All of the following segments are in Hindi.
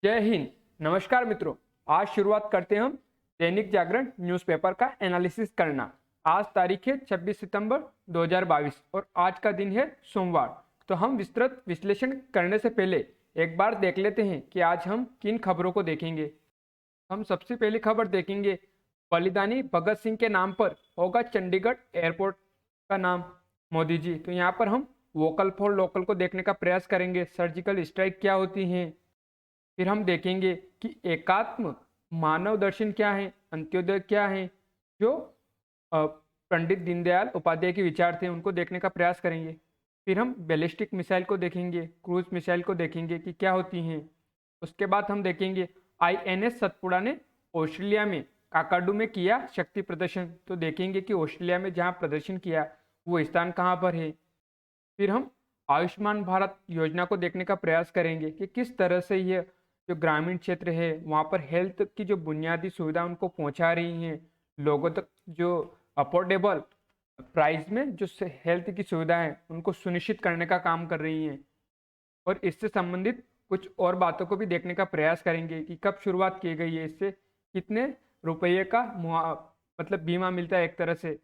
जय हिंद। नमस्कार मित्रों, आज शुरुआत करते हैं हम दैनिक जागरण न्यूज़पेपर का एनालिसिस करना। आज तारीख है 26 सितंबर 2022 और आज का दिन है सोमवार। तो हम विस्तृत विश्लेषण करने से पहले एक बार देख लेते हैं कि आज हम किन खबरों को देखेंगे। हम सबसे पहली खबर देखेंगे, बलिदानी भगत सिंह के नाम पर होगा चंडीगढ़ एयरपोर्ट का नाम। मोदी जी, तो यहाँ पर हम वोकल फॉर लोकल को देखने का प्रयास करेंगे, सर्जिकल स्ट्राइक क्या होती हैं। फिर हम देखेंगे कि एकात्म मानव दर्शन क्या है, अंत्योदय क्या है, जो पंडित दीनदयाल उपाध्याय के विचार थे उनको देखने का प्रयास करेंगे। फिर हम बैलिस्टिक मिसाइल को देखेंगे, क्रूज मिसाइल को देखेंगे कि क्या होती हैं। उसके बाद हम देखेंगे आईएनएस सतपुड़ा ने ऑस्ट्रेलिया में काकाडू में किया शक्ति प्रदर्शन। तो देखेंगे कि ऑस्ट्रेलिया में जहाँ प्रदर्शन किया वो स्थान कहाँ पर है। फिर हम आयुष्मान भारत योजना को देखने का प्रयास करेंगे कि किस तरह से यह जो ग्रामीण क्षेत्र है वहाँ पर हेल्थ की जो बुनियादी सुविधा उनको पहुँचा रही हैं लोगों तक, जो अफोर्डेबल प्राइस में जो हेल्थ की सुविधाएं उनको सुनिश्चित करने का काम कर रही हैं। और इससे संबंधित कुछ और बातों को भी देखने का प्रयास करेंगे कि कब शुरुआत की गई है, इससे कितने रुपये का मतलब बीमा मिलता है एक तरह से।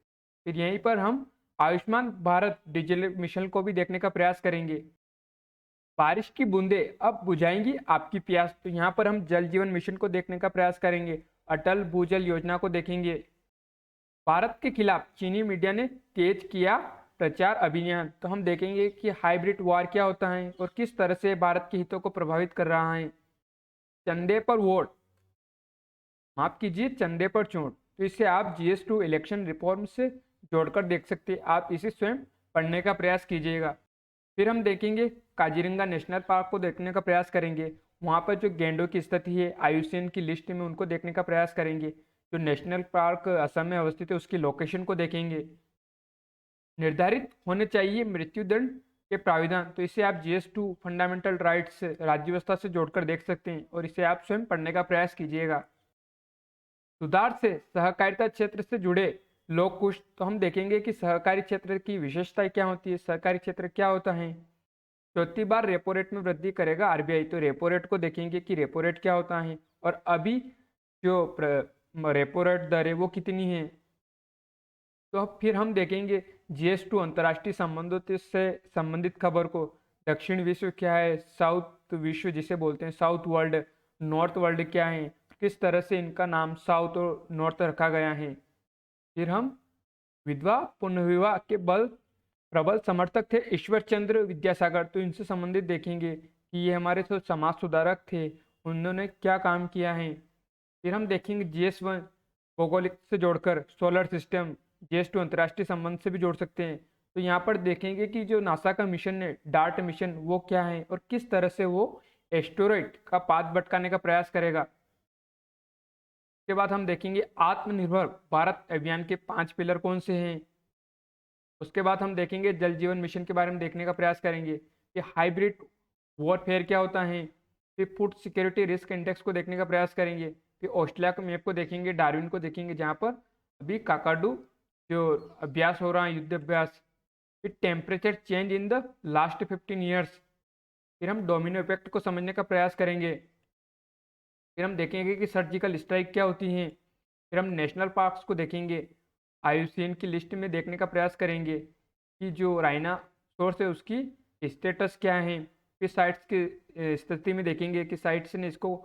फिर यहीं पर हम आयुष्मान भारत डिजिटल मिशन को भी देखने का प्रयास करेंगे। बारिश की बूंदें अब बुझाएंगी आपकी प्यास, तो यहाँ पर हम जल जीवन मिशन को देखने का प्रयास करेंगे। अटल भूजल योजना को देखेंगे। भारत के खिलाफ चीनी मीडिया ने तेज किया प्रचार अभियान, तो हम देखेंगे कि हाइब्रिड वार क्या होता है और किस तरह से भारत के हितों को प्रभावित कर रहा है। चंदे पर वोट, माफ कीजिए चंदे पर चोट, तो इसे आप GS2 इलेक्शन रिफॉर्म से जोड़कर देख सकते हैं। आप इसे स्वयं पढ़ने का प्रयास कीजिएगा। फिर हम देखेंगे काजीरंगा नेशनल पार्क को देखने का प्रयास करेंगे। वहाँ पर जो गैंडों की स्थिति है IUCN की लिस्ट में उनको देखने का प्रयास करेंगे। जो नेशनल पार्क असम में अवस्थित है उसकी लोकेशन को देखेंगे। निर्धारित होने चाहिए मृत्युदंड के प्राविधान, तो इसे आप GS2 फंडामेंटल राइट्स राज्य व्यवस्था से जोड़कर देख सकते हैं और इसे आप स्वयं पढ़ने का प्रयास कीजिएगा। सुधार से सहकारिता क्षेत्र से जुड़े लोग खुश, तो हम देखेंगे कि सहकारी क्षेत्र की विशेषताएं क्या होती है, सहकारी क्षेत्र क्या होता है। चौथी बार रेपो रेट में वृद्धि करेगा RBI, तो रेपो रेट को देखेंगे कि रेपो रेट क्या होता है और अभी जो रेपो रेट दर है वो कितनी है। तो अब फिर हम देखेंगे GS2 अंतर्राष्ट्रीय संबंधों से संबंधित खबर को। दक्षिण विश्व क्या है, साउथ विश्व जिसे बोलते हैं, साउथ वर्ल्ड, नॉर्थ वर्ल्ड क्या है, किस तरह से इनका नाम साउथ और नॉर्थ रखा गया है। फिर हम विधवा पुनर्विवाह के प्रबल समर्थक थे ईश्वर चंद्र विद्यासागर, तो इनसे संबंधित देखेंगे कि ये हमारे तो समाज सुधारक थे, उन्होंने क्या काम किया है। फिर हम देखेंगे GS1 भौगोलिक से जोड़कर सोलर सिस्टम, GS2 अंतर्राष्ट्रीय संबंध से भी जोड़ सकते हैं। तो यहाँ पर देखेंगे कि जो नासा का मिशन है डार्ट मिशन वो क्या है और किस तरह से वो एस्टेरॉइड का पाथ भटकाने का प्रयास करेगा। उसके बाद हम देखेंगे आत्मनिर्भर भारत अभियान के 5 पिलर कौन से हैं। उसके बाद हम देखेंगे जल जीवन मिशन के बारे में देखने का प्रयास करेंगे कि हाइब्रिड वॉरफेयर क्या होता है। फिर फूड सिक्योरिटी रिस्क इंडेक्स को देखने का प्रयास करेंगे। फिर ऑस्ट्रेलिया के मैप को देखेंगे, डार्विन को देखेंगे जहाँ पर अभी काकाडू जो अभ्यास हो रहा है, युद्ध अभ्यास। फिर temperature change in the last 15 years. फिर हम डोमिनो इफेक्ट को समझने का प्रयास करेंगे। फिर हम देखेंगे कि सर्जिकल स्ट्राइक क्या होती हैं। फिर हम नेशनल पार्क्स को देखेंगे, IUCN की लिस्ट में देखने का प्रयास करेंगे कि जो राइना सोर्स है उसकी स्टेटस क्या है। फिर साइट्स की स्थिति में देखेंगे कि साइट्स ने इसको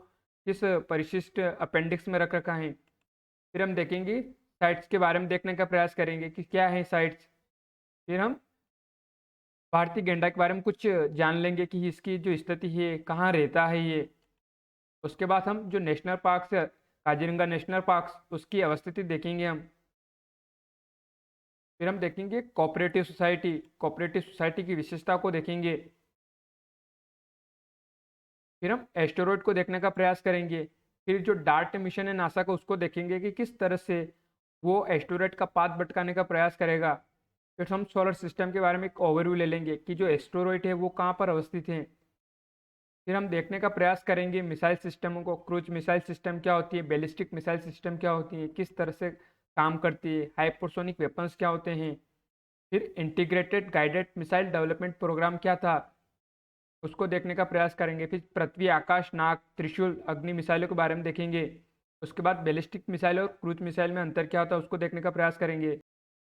किस परिशिष्ट अपेंडिक्स में रख रखा है। फिर हम देखेंगे साइट्स के बारे में देखने का प्रयास करेंगे कि क्या है साइट्स। फिर हम भारतीय गैंडा के बारे में कुछ जान लेंगे कि इसकी जो स्थिति है, कहाँ रहता है ये। उसके बाद हम जो नेशनल पार्क है काजीरंगा नेशनल पार्क उसकी अवस्थिति देखेंगे हम। फिर हम देखेंगे कोऑपरेटिव सोसाइटी की विशेषता को देखेंगे। फिर हम एस्टेरॉइड को देखने का प्रयास करेंगे। फिर जो डार्ट मिशन है नासा का उसको देखेंगे कि किस तरह से वो एस्टेरॉइड का पाथ भटकाने का प्रयास करेगा। फिर हम सोलर सिस्टम के बारे में एक ओवरव्यू ले लेंगे कि जो एस्टेरॉइड है वो कहाँ पर अवस्थित है। फिर हम देखने का प्रयास करेंगे मिसाइल सिस्टमों को, क्रूज मिसाइल सिस्टम क्या होती है, बैलिस्टिक मिसाइल सिस्टम क्या होती है, किस तरह से काम करती है, हाइपरसोनिक वेपन्स क्या होते हैं। फिर integrated guided missile development program क्या था। उसको देखने का प्रयास करेंगे। फिर पृथ्वी, आकाश, नाग, त्रिशूल, अग्नि मिसाइलों के बारे में देखेंगे। उसके बाद बैलिस्टिक मिसाइल और क्रूज मिसाइल में अंतर क्या होता है उसको देखने का प्रयास करेंगे।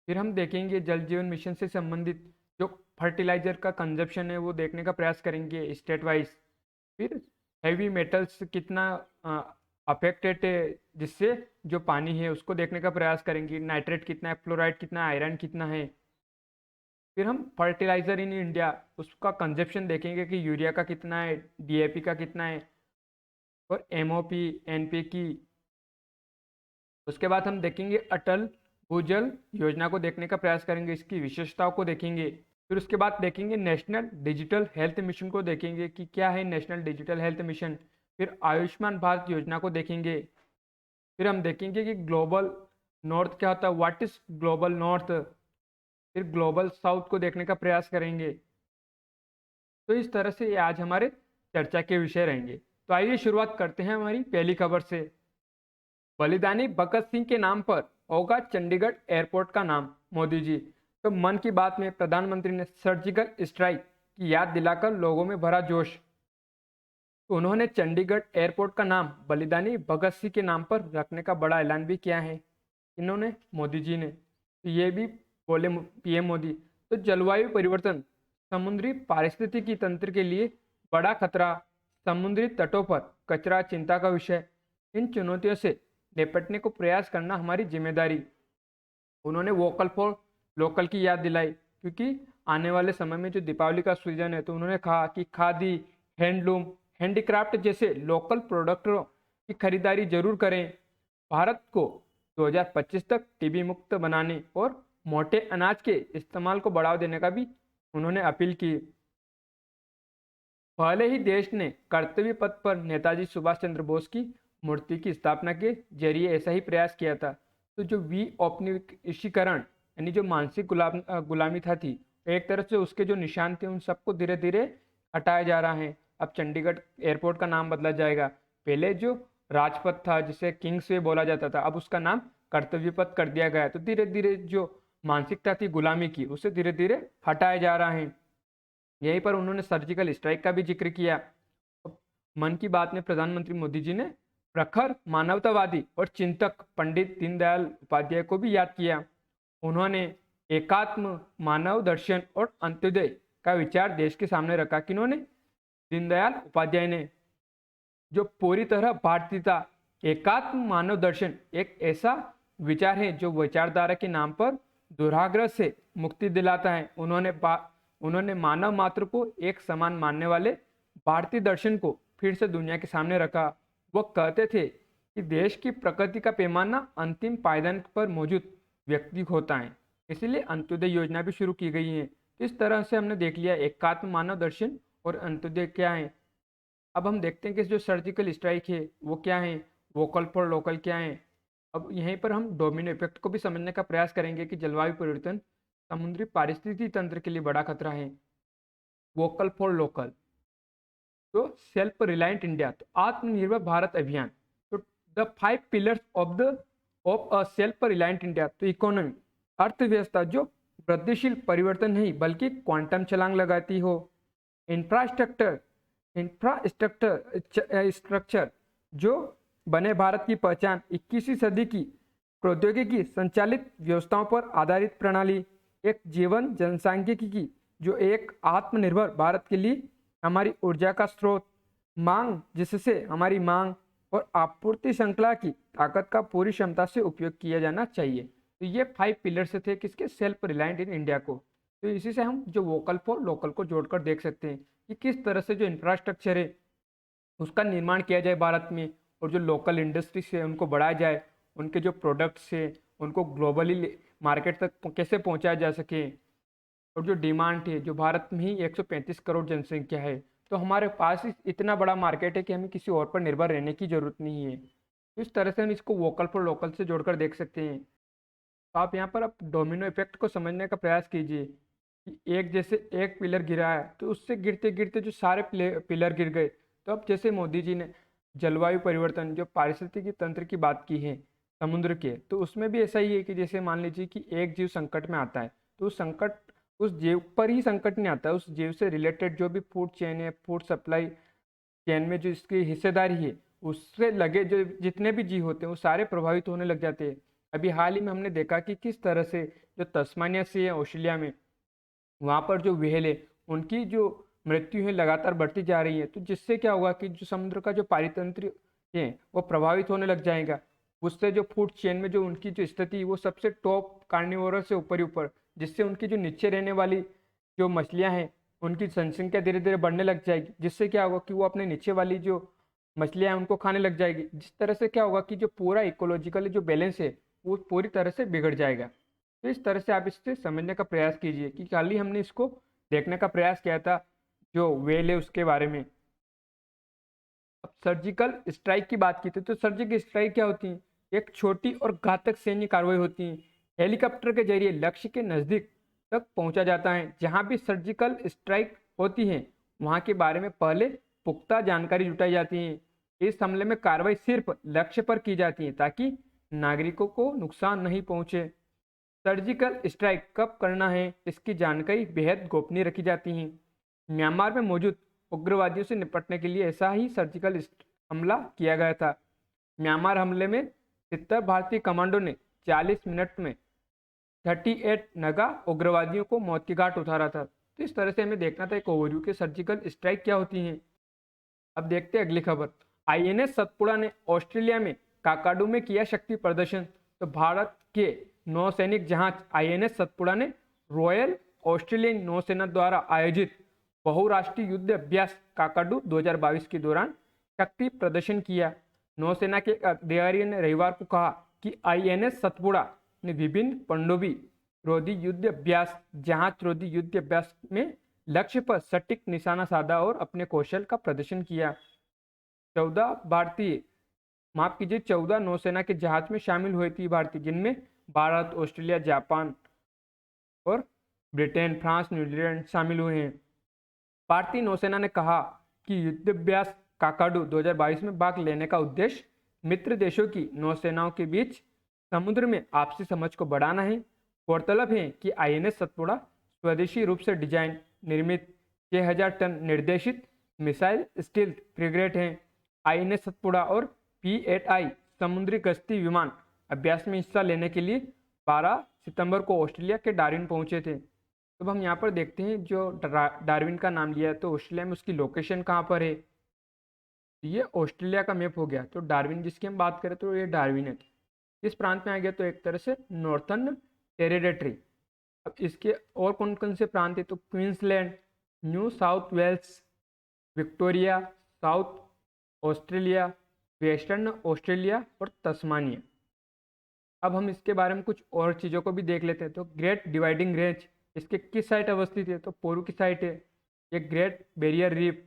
फिर हम देखेंगे जल जीवन मिशन से संबंधित जो फर्टिलाइजर का कंजप्शन है वो देखने का प्रयास करेंगे स्टेट वाइज। फिर हैवी मेटल्स कितना अफेक्टेड है, जिससे जो पानी है उसको देखने का प्रयास करेंगे। नाइट्रेट कितना है, फ्लोराइड कितना है, आयरन कितना है। फिर हम फर्टिलाइजर इन इंडिया उसका कंजप्शन देखेंगे कि यूरिया का कितना है, डीएपी का कितना है, और एमओपी, एनपी की। उसके बाद हम देखेंगे अटल भूजल योजना को देखने का प्रयास करेंगे, इसकी विशेषताओं को देखेंगे। फिर उसके बाद देखेंगे नेशनल डिजिटल हेल्थ मिशन को देखेंगे कि क्या है नेशनल डिजिटल हेल्थ मिशन। फिर आयुष्मान भारत योजना को देखेंगे। फिर हम देखेंगे कि ग्लोबल नॉर्थ क्या होता है, व्हाट इज ग्लोबल नॉर्थ। फिर ग्लोबल साउथ को देखने का प्रयास करेंगे। तो इस तरह से ये आज हमारे चर्चा के विषय रहेंगे। तो आइए शुरुआत करते हैं हमारी पहली खबर से। बलिदानी भगत सिंह के नाम पर होगा चंडीगढ़ एयरपोर्ट का नाम, मोदी जी। तो मन की बात में प्रधानमंत्री ने सर्जिकल स्ट्राइक की याद दिलाकर लोगों में भरा जोश। उन्होंने चंडीगढ़ एयरपोर्ट का नाम बलिदानी भगत सिंह के नाम पर रखने का बड़ा ऐलान भी किया है। इन्होंने, मोदी जी ने। तो ये भी बोले पीएम मोदी। तो जलवायु परिवर्तन समुद्री पारिस्थितिकी तंत्र के लिए बड़ा खतरा, समुद्री तटों पर कचरा चिंता का विषय। इन चुनौतियों से निपटने को प्रयास करना हमारी जिम्मेदारी। उन्होंने वोकल फॉर लोकल की याद दिलाई, क्योंकि आने वाले समय में जो दीपावली का सीजन है तो उन्होंने कहा कि खादी, हैंडलूम, हैंडीक्राफ्ट जैसे लोकल प्रोडक्टों की खरीदारी जरूर करें। भारत को 2025 तक टीबी मुक्त बनाने और मोटे अनाज के इस्तेमाल को बढ़ावा देने का भी उन्होंने अपील की। पहले ही देश ने कर्तव्य पथ पर नेताजी सुभाष चंद्र बोस की मूर्ति की स्थापना के जरिए ऐसा ही प्रयास किया था। तो जो औपनिवेशीकरण यानी जो मानसिक गुलामी था थी, एक तरह से उसके जो निशान थे उन सबको धीरे धीरे हटाया जा रहा है। अब चंडीगढ़ एयरपोर्ट का नाम बदला जाएगा। पहले जो राजपथ था जिसे किंग्स वे बोला जाता था, अब उसका नाम कर्तव्य पथ कर दिया गया है। तो धीरे धीरे जो मानसिकता थी गुलामी की, उसे धीरे धीरे हटाया जा रहा है। यहीं पर उन्होंने सर्जिकल स्ट्राइक का भी जिक्र किया। मन की बात में प्रधानमंत्री मोदी जी ने प्रखर मानवतावादी और चिंतक पंडित दीनदयाल उपाध्याय को भी याद किया। उन्होंने एकात्म मानव दर्शन और अंत्योदय का विचार देश के सामने रखा। किन्होंने? दीनदयाल उपाध्याय ने। जो पूरी तरह भारतीयता, एकात्म मानव दर्शन एक ऐसा विचार है जो विचारधारा के नाम पर दुराग्रह से मुक्ति दिलाता है। उन्होंने मानव मात्र को एक समान मानने वाले भारतीय दर्शन को फिर से दुनिया के सामने रखा। वो कहते थे कि देश की प्रगति का पैमाना अंतिम पायदान पर मौजूद व्यक्ति होता है, इसलिए अंत्योदय योजना भी शुरू की गई है। इस तरह से हमने देख लिया एकात्म मानव दर्शन और अंत्योदय क्या है। अब हम देखते हैं कि जो सर्जिकल स्ट्राइक है वो क्या है, वोकल फॉर लोकल क्या है। अब यहीं पर हम डोमिनो इफेक्ट को भी समझने का प्रयास करेंगे कि जलवायु परिवर्तन समुद्री पारिस्थितिकी तंत्र के लिए बड़ा खतरा है। वोकल फॉर लोकल, तो सेल्फ रिलायंट इंडिया, तो आत्मनिर्भर भारत अभियान। तो the 5 pillars of a self reliant India. तो इकोनॉमी, अर्थव्यवस्था जो वृद्धिशील परिवर्तन नहीं बल्कि क्वांटम छलांग लगाती हो। इंफ्रास्ट्रक्चर जो बने भारत की पहचान। 21वीं सदी की प्रौद्योगिकी संचालित व्यवस्थाओं पर आधारित प्रणाली। एक जीवन जनसांख्यिकी जो एक आत्मनिर्भर भारत के लिए हमारी ऊर्जा का स्रोत। मांग, जिससे हमारी मांग और आपूर्ति श्रृंखला की ताकत का पूरी क्षमता से उपयोग किया जाना चाहिए। तो ये 5 पिलर्स थे किसके? सेल्फ रिलायंट इन इंडिया को। तो इसी से हम जो वोकल फॉर लोकल को जोड़कर देख सकते हैं कि किस तरह से जो इंफ्रास्ट्रक्चर है उसका निर्माण किया जाए भारत में, और जो लोकल इंडस्ट्रीज है उनको बढ़ाया जाए, उनके जो प्रोडक्ट्स है उनको ग्लोबली मार्केट तक कैसे पहुंचाया जा सके। और जो डिमांड है, जो भारत में ही 135 करोड़ जनसंख्या है, तो हमारे पास इतना बड़ा मार्केट है कि हमें किसी और पर निर्भर रहने की जरूरत नहीं है। तो इस तरह से हम इसको वोकल फॉर लोकल से जोड़कर देख सकते हैं। तो आप यहाँ पर अब डोमिनो इफेक्ट को समझने का प्रयास कीजिए कि एक जैसे एक पिलर गिरा है तो उससे गिरते गिरते जो सारे पिलर गिर गए। तो अब जैसे मोदी जी ने जलवायु परिवर्तन जो पारिस्थितिकी तंत्र की बात की है समुद्र के, तो उसमें भी ऐसा ही है कि जैसे मान लीजिए कि एक जीव संकट में आता है तो उस संकट उस जीव पर ही संकट नहीं आता, उस जीव से रिलेटेड जो भी फूड चेन है, फूड सप्लाई चेन में जो इसकी हिस्सेदारी है, उससे लगे जो जितने भी जीव होते हैं वो सारे प्रभावित होने लग जाते हैं। अभी हाल ही में हमने देखा कि किस तरह से जो तस्मानिया सी है ऑस्ट्रेलिया में, वहाँ पर जो व्हेल है उनकी जो मृत्यु है लगातार बढ़ती जा रही है। तो जिससे क्या होगा कि जो समुद्र का जो पारितंत्र है वो प्रभावित होने लग जाएगा। उससे जो फूड चेन में जो उनकी जो स्थिति है, वो सबसे टॉप कार्निवोरस से ऊपर ही ऊपर, जिससे उनकी जो नीचे रहने वाली जो मछलियां हैं उनकी जनसंख्या धीरे धीरे बढ़ने लग जाएगी। जिससे क्या होगा कि वो अपने नीचे वाली जो मछलियां हैं उनको खाने लग जाएगी। जिस तरह से क्या होगा कि जो पूरा इकोलॉजिकल जो बैलेंस है वो पूरी तरह से बिगड़ जाएगा। तो इस तरह से आप इससे समझने का प्रयास कीजिए कि कल ही हमने इसको देखने का प्रयास किया था जो वेल है उसके बारे में। अब सर्जिकल स्ट्राइक की बात की थी, तो सर्जिकल स्ट्राइक क्या होती है? एक छोटी और घातक सैन्य कार्रवाई होती है। हेलीकॉप्टर के जरिए लक्ष्य के नजदीक तक पहुंचा जाता है। जहां भी सर्जिकल स्ट्राइक होती है वहां के बारे में पहले पुख्ता जानकारी जुटाई जाती है। इस हमले में कार्रवाई सिर्फ लक्ष्य पर की जाती है ताकि नागरिकों को नुकसान नहीं पहुंचे। सर्जिकल स्ट्राइक कब करना है इसकी जानकारी बेहद गोपनीय रखी जाती है। म्यांमार में मौजूद उग्रवादियों से निपटने के लिए ऐसा ही सर्जिकल हमला किया गया था। म्यांमार हमले में 70 भारतीय कमांडो ने 40 मिनट में 38 नगा उग्रवादियों को मौत की घाट उतारा था। तो इस तरह से हमें देखना था एक ओवरव्यू के सर्जिकल स्ट्राइक क्या होती हैं। अब देखते हैं अगली खबर। आईएनएस सतपुड़ा ने ऑस्ट्रेलिया में काकाडू में किया शक्ति प्रदर्शन। तो भारत के नौसैनिक जहाज आईएनएस सतपुड़ा ने रॉयल ऑस्ट्रेलियन नौसेना द्वारा आयोजित बहुराष्ट्रीय युद्ध अभ्यास काकाडू 2022 के दौरान शक्ति प्रदर्शन किया। नौसेना के अधिकारी ने रविवार को कहा कि आईएनएस सतपुड़ा ने विभिन्न पनडुब्बी रोधी युद्ध अभ्यास जहाज रोधी युद्ध अभ्यास में लक्ष्य पर सटीक निशाना साधा और अपने कौशल का प्रदर्शन किया। 14 नौसेना के जहाज में शामिल हुए थे भारतीय, जिनमें भारत, ऑस्ट्रेलिया, जापान और ब्रिटेन, फ्रांस, न्यूजीलैंड शामिल हुए हैं। भारतीय नौसेना ने कहा कि युद्धाभ्यास काकाडू 2022 में भाग लेने का उद्देश्य मित्र देशों की नौसेनाओं के बीच समुद्र में आपसी समझ को बढ़ाना है। गौरतलब है कि आईएनएस सतपुड़ा स्वदेशी रूप से डिजाइन निर्मित 6000 टन निर्देशित मिसाइल स्टील्थ फ्रिगेट है। आईएनएस सतपुड़ा और P-8I समुद्री गश्ती विमान अभ्यास में हिस्सा लेने के लिए 12 सितंबर को ऑस्ट्रेलिया के डार्विन पहुंचे थे। तो हम यहाँ पर देखते हैं जो डार्विन का नाम लिया है तो ऑस्ट्रेलिया में उसकी लोकेशन कहाँ पर है। ये ऑस्ट्रेलिया का मैप हो गया। तो डार्विन जिसकी हम बात करें तो ये डार्विन है। इस प्रांत में आ गया तो एक तरह से नॉर्थर्न टेरिटरी। अब इसके और कौन कौन से प्रांत है तो Queensland, New South Wales, Victoria, South Australia, Western Australia और तस्मानिया। अब हम इसके बारे में कुछ और चीज़ों को भी देख लेते हैं। तो ग्रेट डिवाइडिंग रेंज इसके किस साइड अवस्थित है तो पूर्व की साइड है। ये ग्रेट बैरियर रीफ,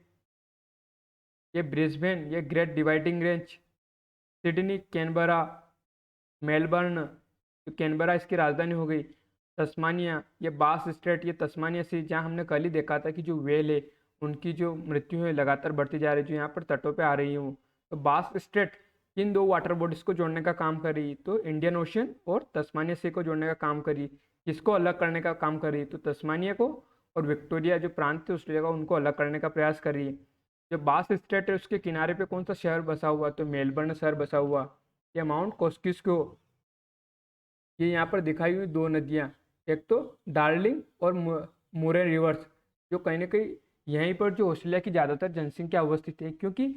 ये ब्रिस्बेन, ये great dividing range, Sydney, Canberra, Melbourne, तो कैनबरा इसकी राजधानी हो गई। तस्मानिया, ये बास स्ट्रेट, ये तस्मानिया सी जहाँ हमने कल ही देखा था कि जो वेल है उनकी जो मृत्यु है लगातार बढ़ती जा रही है, जो यहाँ पर तटों पे आ रही हूँ। तो बास स्ट्रेट इन दो वाटर बॉडीज को जोड़ने का काम कर रही, तो इंडियन ओशन और तस्मानिया सी को जोड़ने का काम करी, किसको अलग करने का काम कर रही तो तस्मानिया को, और विक्टोरिया जो प्रांत है ऑस्ट्रेलिया का उनको अलग करने का प्रयास कर रही है। जो बास स्ट्रेट है उसके किनारे पे कौन सा शहर बसा हुआ तो मेलबर्न शहर बसा हुआ। या माउंट कॉस्किस्को, ये यहाँ पर दिखाई हुई दो नदियाँ, एक तो डार्लिंग और मुरे रिवर्स, जो कहीं ना कहीं यहीं पर जो ऑस्ट्रेलिया की ज़्यादातर जनसंख्या अवस्थित है, क्योंकि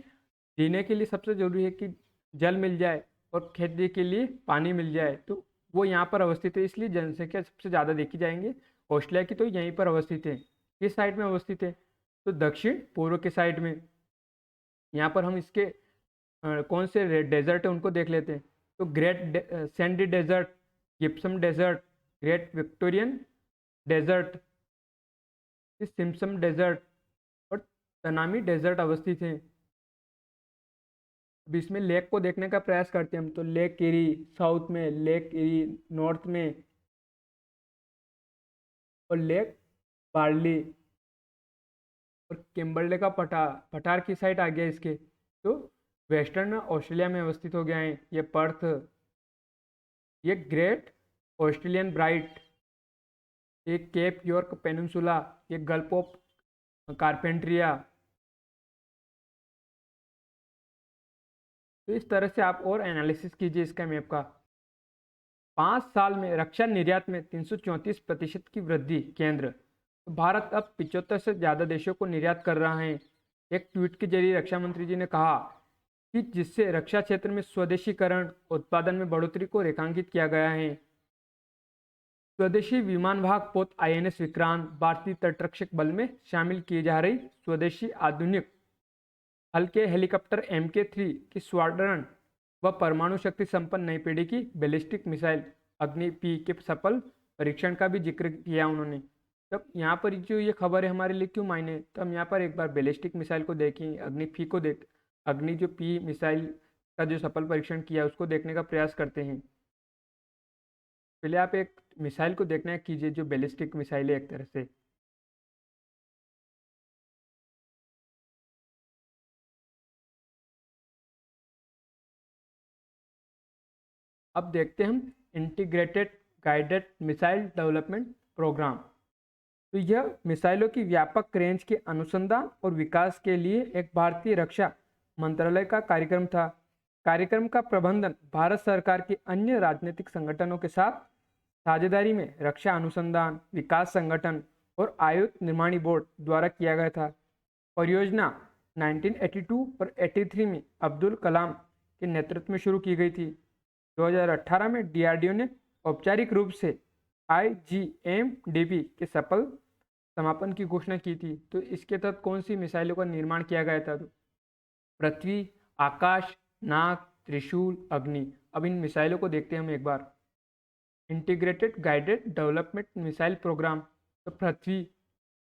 जीने के लिए सबसे ज़रूरी है कि जल मिल जाए और खेती के लिए पानी मिल जाए, तो वो यहाँ पर अवस्थित है, इसलिए जनसंख्या सबसे ज़्यादा देखी जाएंगे ऑस्ट्रेलिया की तो यहीं पर अवस्थित है। किस साइड में अवस्थित है तो दक्षिण पूर्व के साइड में। यहाँ पर हम इसके कौन से डेजर्ट है उनको देख लेते हैं। तो Great Sandy Desert, Gypsum Desert, Great Victorian Desert, Simpson Desert और तनामी डेजर्ट अवस्थित हैं। अब इसमें लेक को देखने का प्रयास करते हैं हम। तो लेक एरी साउथ में, लेक एरी नॉर्थ में और लेक बार्ली और किम्बरले का पठार की साइड आ गया इसके। तो वेस्टर्न ऑस्ट्रेलिया में अवस्थित हो गया है। ये पर्थ, ये ग्रेट ऑस्ट्रेलियन ब्राइट, एक केप यॉर्क पेनिनसुला, एक गल्फ ऑफ कारपेंट्रिया। तो इस तरह से आप और एनालिसिस कीजिए इसका मैप का। 5 साल में रक्षा निर्यात में 334% की वृद्धि केंद्र। तो भारत अब 75 से ज़्यादा देशों को निर्यात कर रहा है। एक ट्वीट के जरिए रक्षा मंत्री जी ने कहा कि जिससे रक्षा क्षेत्र में स्वदेशीकरण उत्पादन में बढ़ोतरी को रेखांकित किया गया है। स्वदेशी विमान वाहक पोत INS विक्रांत भारतीय तटरक्षक बल में शामिल की जा रही स्वदेशी आधुनिक हल्के हेलीकॉप्टर MK3 की स्वाड्रण व परमाणु शक्ति संपन्न नई पीढ़ी की बैलिस्टिक मिसाइल अग्नि P के सफल परीक्षण का भी जिक्र किया उन्होंने। तब यहाँ पर जो ये खबर है हमारे लिए क्यों मायने, तो हम यहाँ पर एक बार बैलिस्टिक मिसाइल को देखें, अग्नि जो P मिसाइल का जो सफल परीक्षण किया उसको देखने का प्रयास करते हैं। पहले आप एक मिसाइल को देखना कीजिए जो बैलिस्टिक मिसाइल है एक तरह से। अब देखते हैं हम integrated guided missile development program. तो यह मिसाइलों की व्यापक रेंज के अनुसंधान और विकास के लिए एक भारतीय रक्षा मंत्रालय का कार्यक्रम था। कार्यक्रम का प्रबंधन भारत सरकार के अन्य राजनीतिक संगठनों के साथ साझेदारी में रक्षा अनुसंधान विकास संगठन और आयुध निर्माणी बोर्ड द्वारा किया गया था। परियोजना 1982 और 83 में अब्दुल कलाम के नेतृत्व में शुरू की गई थी। 2018 में DRDO ने औपचारिक रूप से IGMDP के सफल समापन की घोषणा की थी। तो इसके तहत कौन सी मिसाइलों का निर्माण किया गया था? तो पृथ्वी, आकाश, नाग, त्रिशूल, अग्नि। अब इन मिसाइलों को देखते हैं हम एक बार। Integrated guided development missile programme. तो पृथ्वी,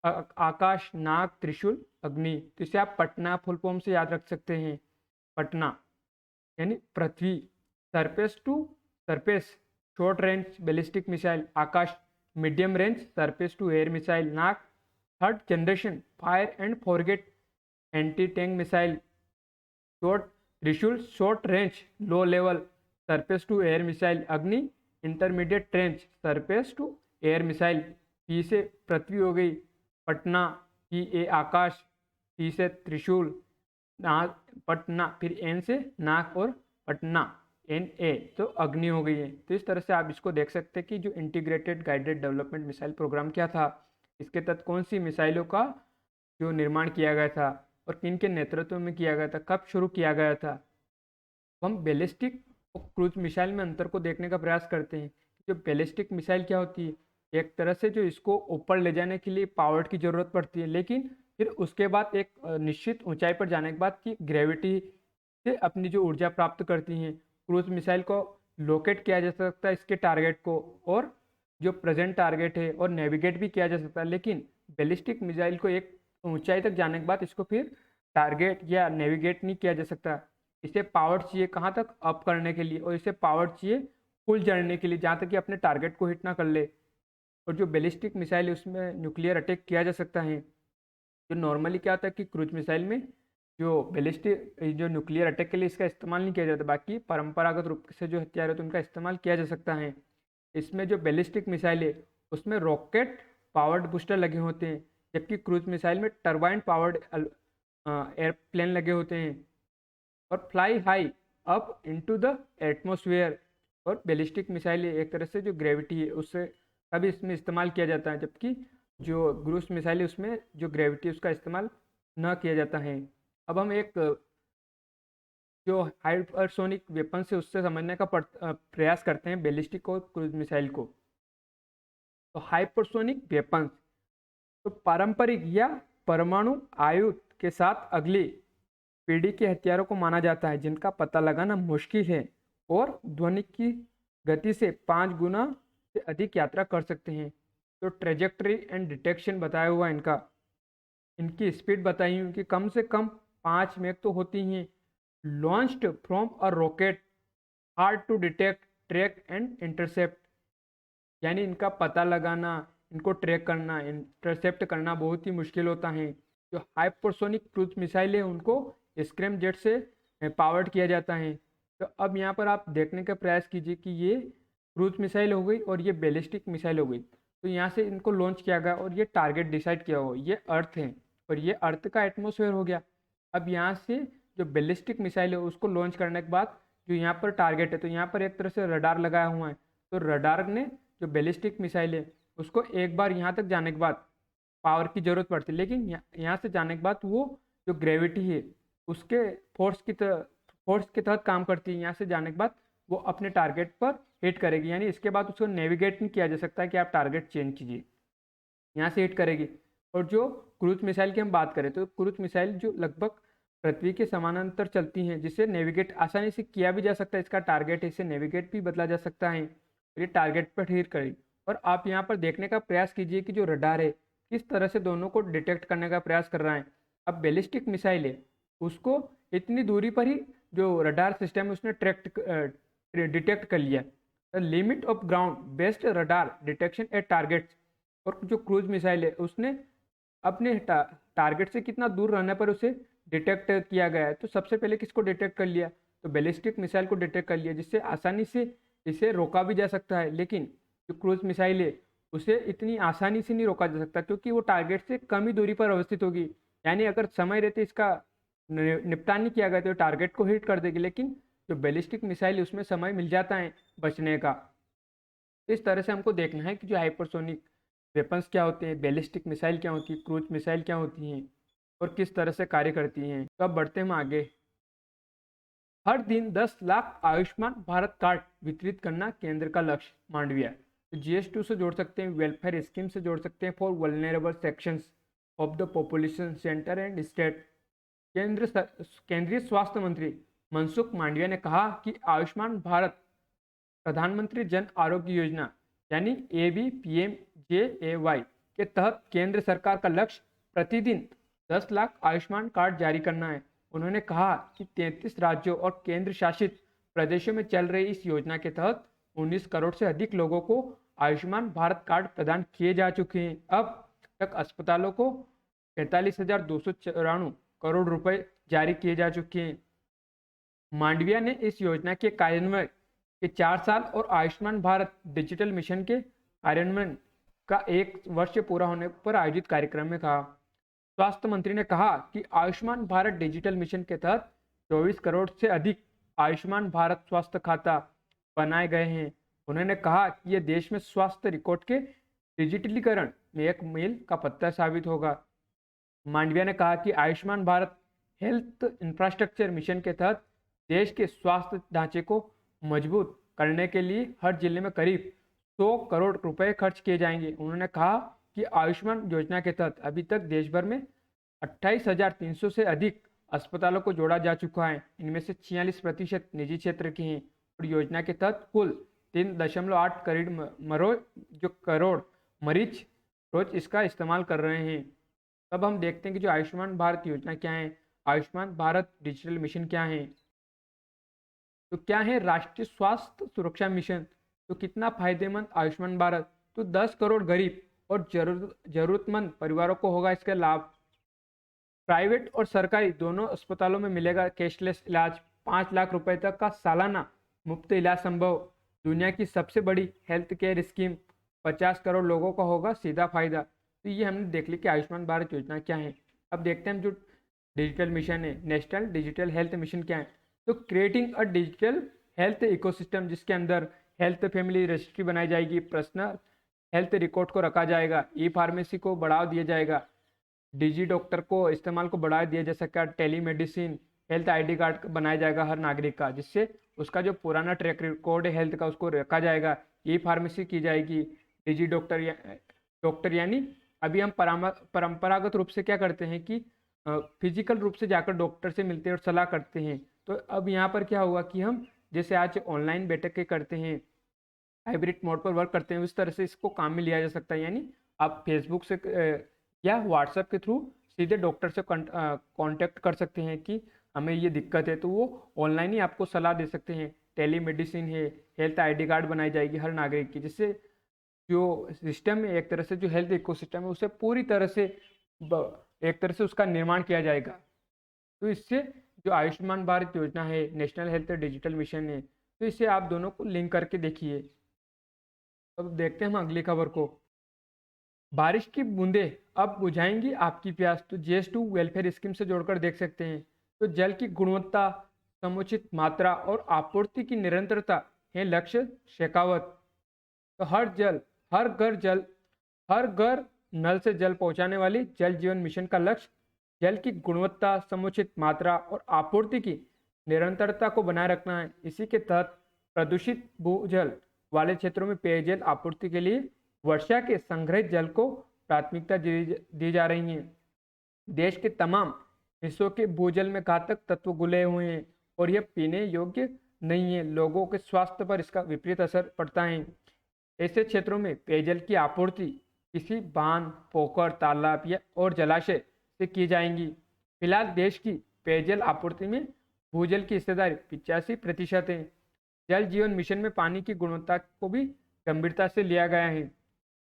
आकाश, नाग, त्रिशूल, अग्नि। तो इसे आप पटना फुल फॉर्म से याद रख सकते हैं। पटना यानी Prithvi, surface to surface short range ballistic missile, Akash medium range surface to air missile, Nag third generation fire and forget anti tank missile, Trishul short range low level surface to air missile, Agni intermediate range surface to air missile. P से पृथ्वी हो गई, पटना, PA आकाश, T से त्रिशूल, नाग पटना, फिर N से नाग और पटना NA तो अग्नि हो गई है। तो इस तरह से आप इसको देख सकते हैं कि जो integrated guided development missile program क्या था, इसके तहत कौन सी मिसाइलों का जो निर्माण किया गया था और किन के नेतृत्व में किया गया था, कब शुरू किया गया था। हम बैलिस्टिक और क्रूज मिसाइल में अंतर को देखने का प्रयास करते हैं। जो बैलिस्टिक मिसाइल क्या होती है, एक तरह से जो इसको ऊपर ले जाने के लिए पावर की ज़रूरत पड़ती है, लेकिन फिर उसके बाद एक निश्चित ऊंचाई पर जाने के बाद की ग्रेविटी से अपनी जो ऊर्जा प्राप्त करती हैं। क्रूज मिसाइल को लोकेट किया जा सकता है इसके टारगेट को, और जो प्रेजेंट टारगेट है और नेविगेट भी किया जा सकता है। लेकिन बैलिस्टिक मिसाइल को एक ऊंचाई तक जाने के बाद इसको फिर टारगेट या नेविगेट नहीं किया जा सकता। इसे पावर चाहिए कहाँ तक, अप करने के लिए, और इसे पावर चाहिए फुल जड़ने के लिए जहाँ तक कि अपने टारगेट को हिट ना कर ले। और जो बैलिस्टिक मिसाइल है उसमें न्यूक्लियर अटैक किया जा सकता है। जो नॉर्मली क्या होता है कि क्रूज मिसाइल में जो बैलिस्टिक जो न्यूक्लियर अटैक के लिए इसका इस्तेमाल नहीं किया जाता, बाकी परंपरागत रूप से जो हथियार है तो उनका इस्तेमाल किया जा सकता है। इसमें जो बैलिस्टिक मिसाइल है उसमें रॉकेट पावर्ड बूस्टर लगे होते हैं, जबकि क्रूज मिसाइल में टर्बाइन पावर्ड एयरप्लेन लगे होते हैं और fly high up into the atmosphere. और बैलिस्टिक मिसाइल एक तरह से जो ग्रेविटी है उससे का भी इसमें इस्तेमाल किया जाता है, जबकि जो क्रूज मिसाइल है उसमें जो ग्रेविटी उसका इस्तेमाल न किया जाता है। अब हम एक जो हाइपरसोनिक वेपन से उससे समझने का प्रयास करते हैं बैलिस्टिक और क्रूज मिसाइल को। तो हाइपरसोनिक वेपन तो पारंपरिक या परमाणु आयुध के साथ अगली पीढ़ी के हथियारों को माना जाता है जिनका पता लगाना मुश्किल है और ध्वनि की गति से 5 गुना से अधिक यात्रा कर सकते हैं। तो ट्रेजेक्टरी एंड डिटेक्शन बताया हुआ इनका, इनकी स्पीड बताई हुई कि कम से कम 5 मैक तो होती हैं। Launched from a rocket, hard to detect, track and intercept, यानी इनका पता लगाना, इनको ट्रैक करना, इंटरसेप्ट करना बहुत ही मुश्किल होता है। जो हाइपरसोनिक क्रूज मिसाइल है उनको स्क्रैम जेट से पावर्ड किया जाता है। तो अब यहाँ पर आप देखने का प्रयास कीजिए कि ये क्रूज मिसाइल हो गई और ये बैलिस्टिक मिसाइल हो गई। तो यहाँ से इनको लॉन्च किया गया और ये टारगेट डिसाइड किया हुआ, ये अर्थ है और ये अर्थ का एटमॉस्फेयर हो गया। अब यहाँ से जो बैलिस्टिक मिसाइल है उसको लॉन्च करने के बाद जो यहाँ पर टारगेट है, तो यहाँ पर एक तरह से रडार लगाया हुआ है, तो रडार ने जो बैलिस्टिक मिसाइल है उसको एक बार यहाँ तक जाने के बाद पावर की जरूरत पड़ती है, लेकिन यहाँ से जाने के बाद वो जो ग्रेविटी है उसके फोर्स के तहत काम करती है। यहाँ से जाने के बाद वो अपने टारगेट पर हिट करेगी, यानी इसके बाद उसको नेविगेट नहीं किया जा सकता कि आप टारगेट चेंज कीजिए, यहाँ से हिट करेगी। और जो क्रूज मिसाइल की हम बात करें तो क्रूज मिसाइल जो लगभग पृथ्वी के समानांतर चलती हैं, जिसे नेविगेट आसानी से किया भी जा सकता है, इसका टारगेट है, इसे नेविगेट भी बदला जा सकता है, ये टारगेट पर हिट करेगी। और आप यहाँ पर देखने का प्रयास कीजिए कि जो रडार है किस तरह से दोनों को डिटेक्ट करने का प्रयास कर रहा है। अब बैलिस्टिक मिसाइल है उसको इतनी दूरी पर ही जो रडार सिस्टम है उसने डिटेक्ट कर लिया। The limit of ground based radar detection at targets. और जो क्रूज मिसाइल है उसने अपने टारगेट से कितना दूर रहने पर उसे डिटेक्ट किया गया है, तो सबसे पहले किसको डिटेक्ट कर लिया, तो बैलिस्टिक मिसाइल को डिटेक्ट कर लिया, जिससे आसानी से इसे रोका भी जा सकता है। लेकिन जो क्रूज मिसाइल है उसे इतनी आसानी से नहीं रोका जा सकता क्योंकि वो टारगेट से कम ही दूरी पर अवस्थित होगी, यानी अगर समय रहते इसका निपटान नहीं किया गया तो टारगेट को हिट कर देगी। लेकिन जो बैलिस्टिक मिसाइल है उसमें समय मिल जाता है बचने का। इस तरह से हमको देखना है कि जो हाइपरसोनिक वेपन्स क्या होते हैं, बैलिस्टिक मिसाइल क्या होती है, क्रूज मिसाइल क्या होती हैं और किस तरह से कार्य करती हैं। तो अब बढ़ते हम आगे। हर दिन 10 लाख आयुष्मान भारत कार्ड वितरित करना केंद्र का लक्ष्य, मांडविया। तो GS2 से जोड़ सकते हैं, वेलफेयर स्कीम से जोड़ सकते हैं, for vulnerable sections of the population, centre and state. केंद्रीय स्वास्थ्य मंत्री मनसुख मांडविया ने कहा कि आयुष्मान भारत प्रधानमंत्री जन आरोग्य योजना यानी ABPMJAY के तहत केंद्र सरकार का लक्ष्य प्रतिदिन 10 लाख आयुष्मान कार्ड जारी करना है। उन्होंने कहा कि 33 राज्यों और केंद्र शासित प्रदेशों में चल रही इस योजना के तहत 19 करोड़ से अधिक लोगों को आयुष्मान भारत कार्ड प्रदान किए जा चुके हैं। अब तक अस्पतालों को 45,294 करोड़ रुपए जारी किए जा चुके हैं। मांडविया ने इस योजना के कार्यान्वयन के 4 साल और आयुष्मान भारत डिजिटल मिशन के कार्यान्वयन का 1 वर्ष पूरा होने पर आयोजित कार्यक्रम में कहा। स्वास्थ्य मंत्री ने कहा कि आयुष्मान भारत डिजिटल मिशन के तहत 24 करोड़ से अधिक आयुष्मान भारत स्वास्थ्य खाता बनाए गए हैं। उन्होंने कहा कि यह देश में स्वास्थ्य रिकॉर्ड के डिजिटलीकरण में एक मील का पत्थर साबित होगा। मांडविया ने कहा कि Ayushman Bharat health infrastructure mission के तहत देश के स्वास्थ्य ढांचे को मजबूत करने के लिए हर जिले में करीब 100 करोड़ रुपए खर्च किए जाएंगे। उन्होंने कहा कि आयुष्मान योजना के तहत अभी तक देश भर में 28,300 से अधिक अस्पतालों को जोड़ा जा चुका है। इनमें से 46% निजी क्षेत्र के हैं और योजना के तहत कुल 3.8 करोड़ मरीज रोज इसका इस्तेमाल कर रहे हैं। तब हम देखते हैं कि जो आयुष्मान भारत योजना क्या है, आयुष्मान भारत डिजिटल मिशन क्या है। तो क्या है राष्ट्रीय स्वास्थ्य सुरक्षा मिशन, तो कितना फायदेमंद आयुष्मान भारत, तो 10 करोड़ गरीब और जरूरतमंद परिवारों को होगा इसका लाभ। प्राइवेट और सरकारी दोनों अस्पतालों में मिलेगा कैशलेस इलाज, 5 लाख रुपए तक का सालाना मुफ्त इलाज संभव। दुनिया की सबसे बड़ी हेल्थ केयर स्कीम, 50 करोड़ लोगों का होगा सीधा फायदा। तो ये हमने देख ली कि आयुष्मान भारत योजना क्या है। अब देखते हैं हम जो डिजिटल मिशन है, नेशनल डिजिटल हेल्थ मिशन क्या है। तो creating a digital health ecosystem, जिसके अंदर हेल्थ फैमिली रजिस्ट्री बनाई जाएगी, पर्सनल हेल्थ रिकॉर्ड को रखा जाएगा, ई फार्मेसी को बढ़ावा दिया जाएगा, डिजी डॉक्टर को इस्तेमाल को बढ़ावा दिया जा सकेगा, टेलीमेडिसिन, हेल्थ ID कार्ड बनाया जाएगा हर नागरिक का, जिससे उसका जो पुराना ट्रैक रिकॉर्ड है हेल्थ का उसको रखा जाएगा, ई फार्मेसी की जाएगी, डिजी डॉक्टर यानी अभी हम परंपरागत रूप से क्या करते हैं कि फिजिकल रूप से जाकर डॉक्टर से मिलते हैं और सलाह करते हैं। तो अब यहाँ पर क्या होगा कि हम जैसे आज ऑनलाइन बैठक के करते हैं, हाइब्रिड मोड पर वर्क करते हैं, उस तरह से इसको काम में लिया जा सकता है। यानी आप फेसबुक से या व्हाट्सएप के थ्रू सीधे डॉक्टर से कांटेक्ट कर सकते हैं कि हमें ये दिक्कत है, तो वो ऑनलाइन ही आपको सलाह दे सकते हैं। टेलीमेडिसिन है, हेल्थ ID कार्ड बनाई जाएगी हर नागरिक की, जिससे जो सिस्टम है एक तरह से जो हेल्थ इकोसिस्टम है उसे पूरी तरह से एक तरह से उसका निर्माण किया जाएगा। तो इससे जो आयुष्मान भारत योजना है, नेशनल हेल्थ डिजिटल मिशन है, तो इससे आप दोनों को लिंक करके देखिए। अब देखते हैं हम अगली खबर को। बारिश की बूंदें अब बुझाएंगी आपकी प्यास, तो JS2 वेलफेयर स्कीम से जोड़कर देख सकते हैं। तो जल की गुणवत्ता, समुचित मात्रा और आपूर्ति की निरंतरता है लक्ष्य शेखावत। तो हर घर नल से जल पहुंचाने वाली जल जीवन मिशन का लक्ष्य जल की गुणवत्ता, समुचित मात्रा और आपूर्ति की निरंतरता को बनाए रखना है। इसी के तहत प्रदूषित भूजल वाले क्षेत्रों में पेयजल आपूर्ति के लिए वर्षा के संग्रहित जल को प्राथमिकता दी जा रही है। देश के तमाम हिस्सों के भूजल में घातक तत्व घुले हुए हैं और यह पीने योग्य नहीं है। लोगों के स्वास्थ्य पर इसका विपरीत असर पड़ता है। ऐसे क्षेत्रों में पेयजल की आपूर्ति किसी बांध, पोखर, तालाब या और जलाशय से की जाएंगी। फिलहाल देश की पेयजल आपूर्ति में भूजल की हिस्सेदारी 85% है। जल जीवन मिशन में पानी की गुणवत्ता को भी गंभीरता से लिया गया है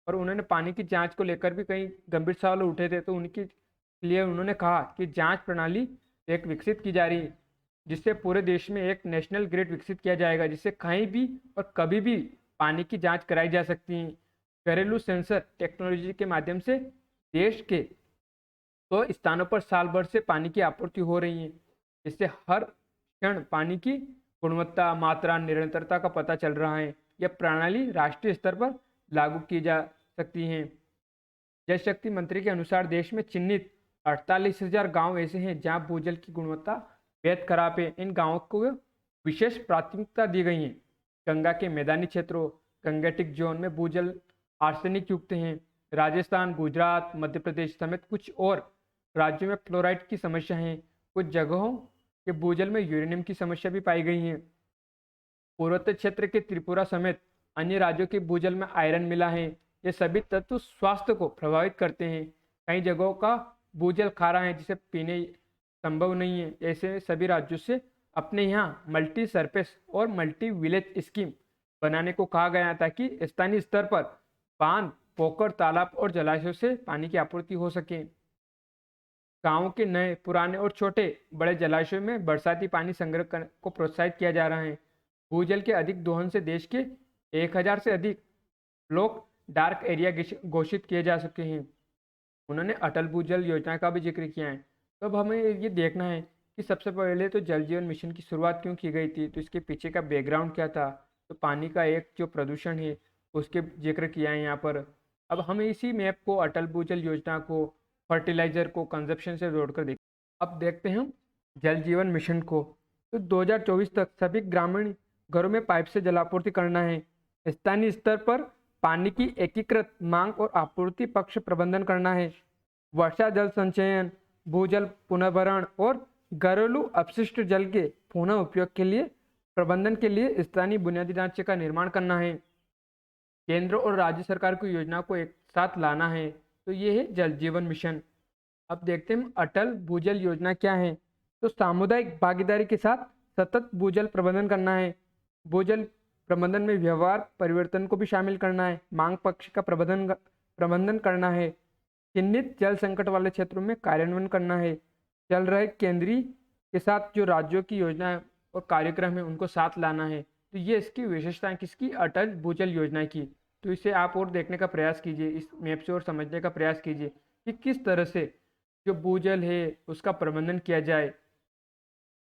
और उन्होंने पानी की जांच को लेकर भी कई गंभीर सवाल उठे थे, तो उनके लिए उन्होंने कहा कि जांच प्रणाली एक विकसित की जा रही है, जिससे पूरे देश में एक नेशनल ग्रिड विकसित किया जाएगा, जिससे कहीं भी और कभी भी पानी की जांच कराई जा सकती है। घरेलू सेंसर टेक्नोलॉजी के माध्यम से देश के तो स्थानों पर साल भर से पानी की आपूर्ति हो रही है, जिससे हर क्षण पानी की गुणवत्ता, मात्रा, निरंतरता का पता चल रहा है। यह प्रणाली राष्ट्रीय स्तर पर लागू की जा सकती है। जल शक्ति मंत्री के अनुसार देश में चिन्हित 48,000 गांव ऐसे हैं जहां भूजल की गुणवत्ता बेहद खराब है। इन गांवों को विशेष प्राथमिकता दी गई है। गंगा के मैदानी क्षेत्रों, गंगेटिक जोन में भूजल आर्सेनिक युक्त हैं। राजस्थान, गुजरात, मध्य प्रदेश समेत कुछ और राज्यों में फ्लोराइड की समस्या है। कुछ जगहों के भूजल में यूरेनियम की समस्या भी पाई गई है। पूर्वोत्तर क्षेत्र के त्रिपुरा समेत अन्य राज्यों के भूजल में आयरन मिला है। ये सभी तत्व स्वास्थ्य को प्रभावित करते हैं। कई जगहों का भूजल खारा है, जिसे पीने संभव नहीं है। ऐसे सभी राज्यों से अपने यहाँ मल्टी सरफेस और मल्टी विलेज स्कीम बनाने को कहा गया, ताकि स्थानीय स्तर पर बांध, पोखर, तालाब और जलाशयों से पानी की आपूर्ति हो सके। गांव के नए, पुराने और छोटे बड़े जलाशयों में बरसाती पानी संग्रह को प्रोत्साहित किया जा रहा है। भूजल के अधिक दोहन से देश के 1000 से अधिक ब्लॉक डार्क एरिया घोषित किए जा चुके हैं। उन्होंने अटल भूजल योजना का भी जिक्र किया है। तो अब हमें ये देखना है कि सबसे पहले तो जल जीवन मिशन की शुरुआत क्यों की गई थी, तो इसके पीछे का बैकग्राउंड क्या था। तो पानी का एक जो प्रदूषण है उसके जिक्र किया है यहाँ पर। अब हम इसी मैप को, अटल भूजल योजना को, फर्टिलाइजर को कंजप्शन से जोड़कर देखें। अब देखते हैं हम जल जीवन मिशन को। तो 2024 तक सभी ग्रामीण घरों में पाइप से जलापूर्ति करना है। स्थानीय स्तर पर पानी की एकीकृत मांग और आपूर्ति पक्ष प्रबंधन करना है। वर्षा जल संचयन, भूजल पुनर्भरण और घरेलू अपशिष्ट जल के पुनः उपयोग के लिए प्रबंधन के लिए स्थानीय बुनियादी ढांचे का निर्माण करना है। केंद्र और राज्य सरकार की योजना को एक साथ लाना है। तो ये है जल जीवन मिशन। अब देखते हैं अटल भूजल योजना क्या है। तो सामुदायिक भागीदारी के साथ सतत भूजल प्रबंधन करना है। भूजल प्रबंधन में व्यवहार परिवर्तन को भी शामिल करना है। मांग पक्ष का प्रबंधन करना है। चिन्हित जल संकट वाले क्षेत्रों में कार्यान्वयन करना है। चल रहे केंद्रीय के साथ जो राज्यों की योजना और कार्यक्रम है उनको साथ लाना है। तो ये इसकी विशेषताएं किसकी, अटल भूजल योजना की। तो इसे आप और देखने का प्रयास कीजिए, इस मैप से और समझने का प्रयास कीजिए कि किस तरह से जो भूजल है उसका प्रबंधन किया जाए।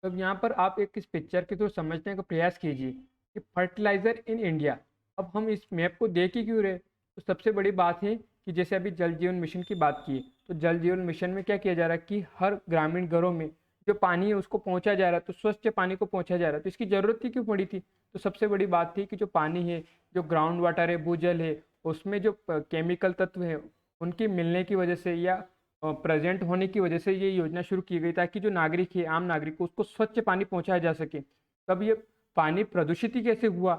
तो यहाँ पर आप एक इस पिक्चर के थ्रू समझने का प्रयास कीजिए कि फर्टिलाइजर इन इंडिया। अब हम इस मैप को देख ही क्यों रहे, तो सबसे बड़ी बात है कि जैसे अभी जल जीवन मिशन की बात की, तो जल जीवन मिशन में क्या किया जा रहा है कि हर ग्रामीण घरों में जो पानी है उसको पहुंचा जा रहा है, तो स्वच्छ पानी को पहुंचा जा रहा है। तो इसकी जरूरत ही क्यों पड़ी थी, तो सबसे बड़ी बात थी कि जो पानी है, जो ग्राउंड वाटर है, भूजल है, उसमें जो केमिकल तत्व है उनकी मिलने की वजह से या प्रेजेंट होने की वजह से ये योजना शुरू की गई, ताकि जो नागरिक है, आम नागरिक को, उसको स्वच्छ पानी पहुंचाया जा सके। तब ये पानी प्रदूषित ही कैसे हुआ,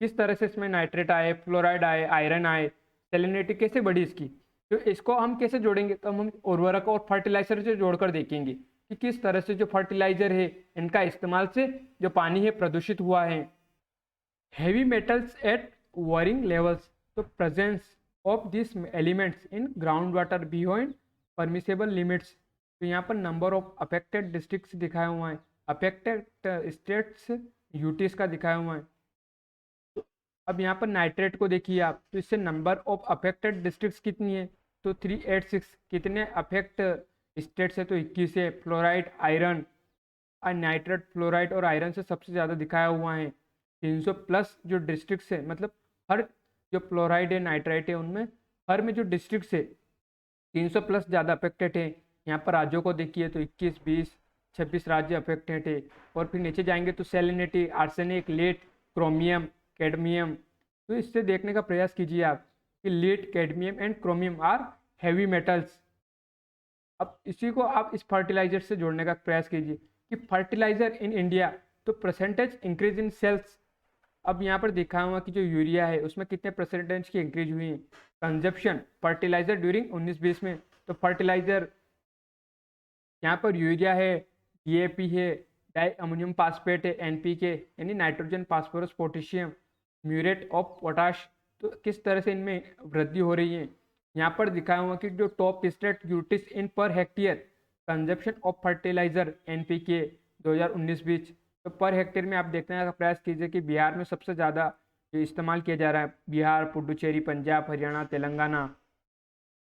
किस तरह से इसमें नाइट्रेट आए, फ्लोराइड आए, आयरन आए, सेलिनिटी कैसे बढ़ी इसकी, तो इसको हम कैसे जोड़ेंगे, तो हम उर्वरक और फर्टिलाइजर से जोड़कर देखेंगे कि किस तरह से जो फर्टिलाइजर है इनका इस्तेमाल से जो पानी है प्रदूषित हुआ है। Heavy metals at worrying levels, तो presence of this elements in ground water beyond permissible limits. तो यहाँ पर नंबर ऑफ अफेक्टेड डिस्ट्रिक्ट्स दिखाया हुआ है, अफेक्टेड स्टेट्स यूटीज का दिखाया हुआ है। तो अब यहाँ पर नाइट्रेट को देखिए आप, तो इससे नंबर ऑफ अफेक्टेड डिस्ट्रिक्ट्स कितनी है, तो 386 कितने अफेक्ट स्टेट से, तो 21 है। फ्लोराइड, आयरन और नाइट्रेट, फ्लोराइड और आयरन से सबसे ज़्यादा दिखाया हुआ है। 300 प्लस जो डिस्ट्रिक्ट है, मतलब हर जो फ्लोराइड है, नाइट्राइट है, उनमें हर में जो डिस्ट्रिक्ट है 300 प्लस ज़्यादा अफेक्टेड है। यहाँ पर राज्यों को देखिए तो 21, 20, 26 राज्य अफेक्टेड है। और फिर नीचे जाएंगे तो salinity, arsenic, lead, chromium, cadmium. तो इससे देखने का प्रयास कीजिए आप कि lead, cadmium and chromium are heavy metals. अब इसी को आप इस फर्टिलाइजर से जोड़ने का प्रयास कीजिए कि फर्टिलाइजर इन इंडिया, तो परसेंटेज इंक्रीज इन सेल्स। अब यहाँ पर दिखा हुआ कि जो यूरिया है उसमें कितने परसेंटेज की इंक्रीज हुई है। कंजप्शन फर्टिलाइजर ड्यूरिंग 19-20 में, तो फर्टिलाइजर यहाँ पर यूरिया है, डीएपी है, डाई अमोनियम फास्फेट है, एनपीके यानी nitrogen, phosphorus, potassium, muriate of potash, तो किस तरह से इनमें वृद्धि हो रही है। यहाँ पर दिखाया हुआ कि जो top state UTs in per hectare consumption of fertiliser NPK 2019-20, तो पर हेक्टेयर में आप देखने का प्रयास कीजिए कि बिहार में सबसे ज़्यादा इस्तेमाल किया जा रहा है। बिहार, पुडुचेरी, पंजाब, हरियाणा, तेलंगाना।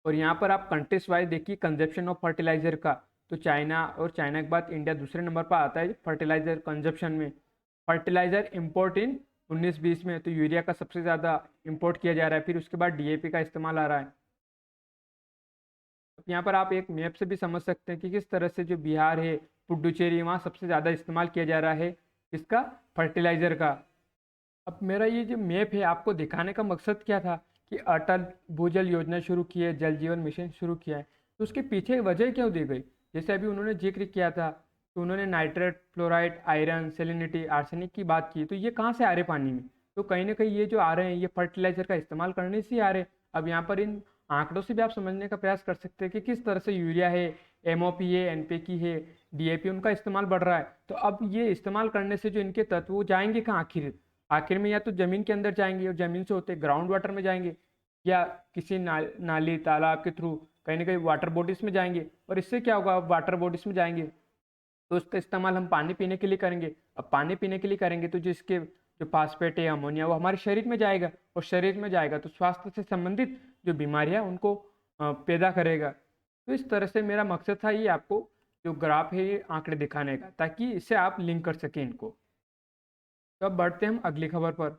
और यहाँ पर आप कंट्रीज वाइज देखिए कंजप्शन ऑफ फर्टिलाइजर का, तो चाइना, और चाइना के बाद इंडिया दूसरे नंबर पर आता है फर्टिलाइजर कंजप्शन में। फर्टिलाइजर इंपोर्ट इन 19-20 में, तो यूरिया का सबसे ज़्यादा इंपोर्ट किया जा रहा है, फिर उसके बाद डीएपी का इस्तेमाल आ रहा है। यहाँ पर आप एक मैप से भी समझ सकते हैं कि किस तरह से जो बिहार है, पुडुचेरी, वहाँ सबसे ज़्यादा इस्तेमाल किया जा रहा है इसका, फर्टिलाइजर का। अब मेरा ये जो मैप है आपको दिखाने का मकसद क्या था कि अटल भूजल योजना शुरू की है, जल जीवन मिशन शुरू किया है, तो उसके पीछे वजह क्यों दी गई। जैसे अभी उन्होंने जिक्र किया था, तो उन्होंने nitrate, fluoride, iron, salinity, arsenic की बात की, तो ये कहाँ से आ रहे पानी में, तो कहीं ना कहीं ये जो आ रहे हैं ये फर्टिलाइजर का इस्तेमाल करने से ही आ रहे हैं। अब यहाँ पर इन आंकड़ों से भी आप समझने का प्रयास कर सकते हैं कि किस तरह से यूरिया है, एमओपी है, एनपीके है, डीएपी, उनका इस्तेमाल बढ़ रहा है। तो अब ये इस्तेमाल करने से जो इनके तत्व वो जाएंगे कहाँ आखिर, आखिर में या तो जमीन के अंदर जाएंगे और जमीन से होते ग्राउंड वाटर में जाएंगे, या किसी नाली, तालाब के थ्रू कहीं ना कहीं वाटर बॉडीज में जाएंगे। और इससे क्या होगा, अब वाटर बॉडीज में जाएंगे तो उसका इस्तेमाल हम पानी पीने के लिए करेंगे। अब पानी पीने के लिए करेंगे तो जिसके जो फास्फेट है, अमोनिया, वो हमारे शरीर में जाएगा, और शरीर में जाएगा तो स्वास्थ्य से संबंधित जो बीमारियां उनको पैदा करेगा। तो इस तरह से मेरा मकसद था ये आपको जो ग्राफ है ये आंकड़े दिखाने का, ताकि इससे आप लिंक कर सकें इनको। तो अब बढ़ते हैं हम अगली खबर पर।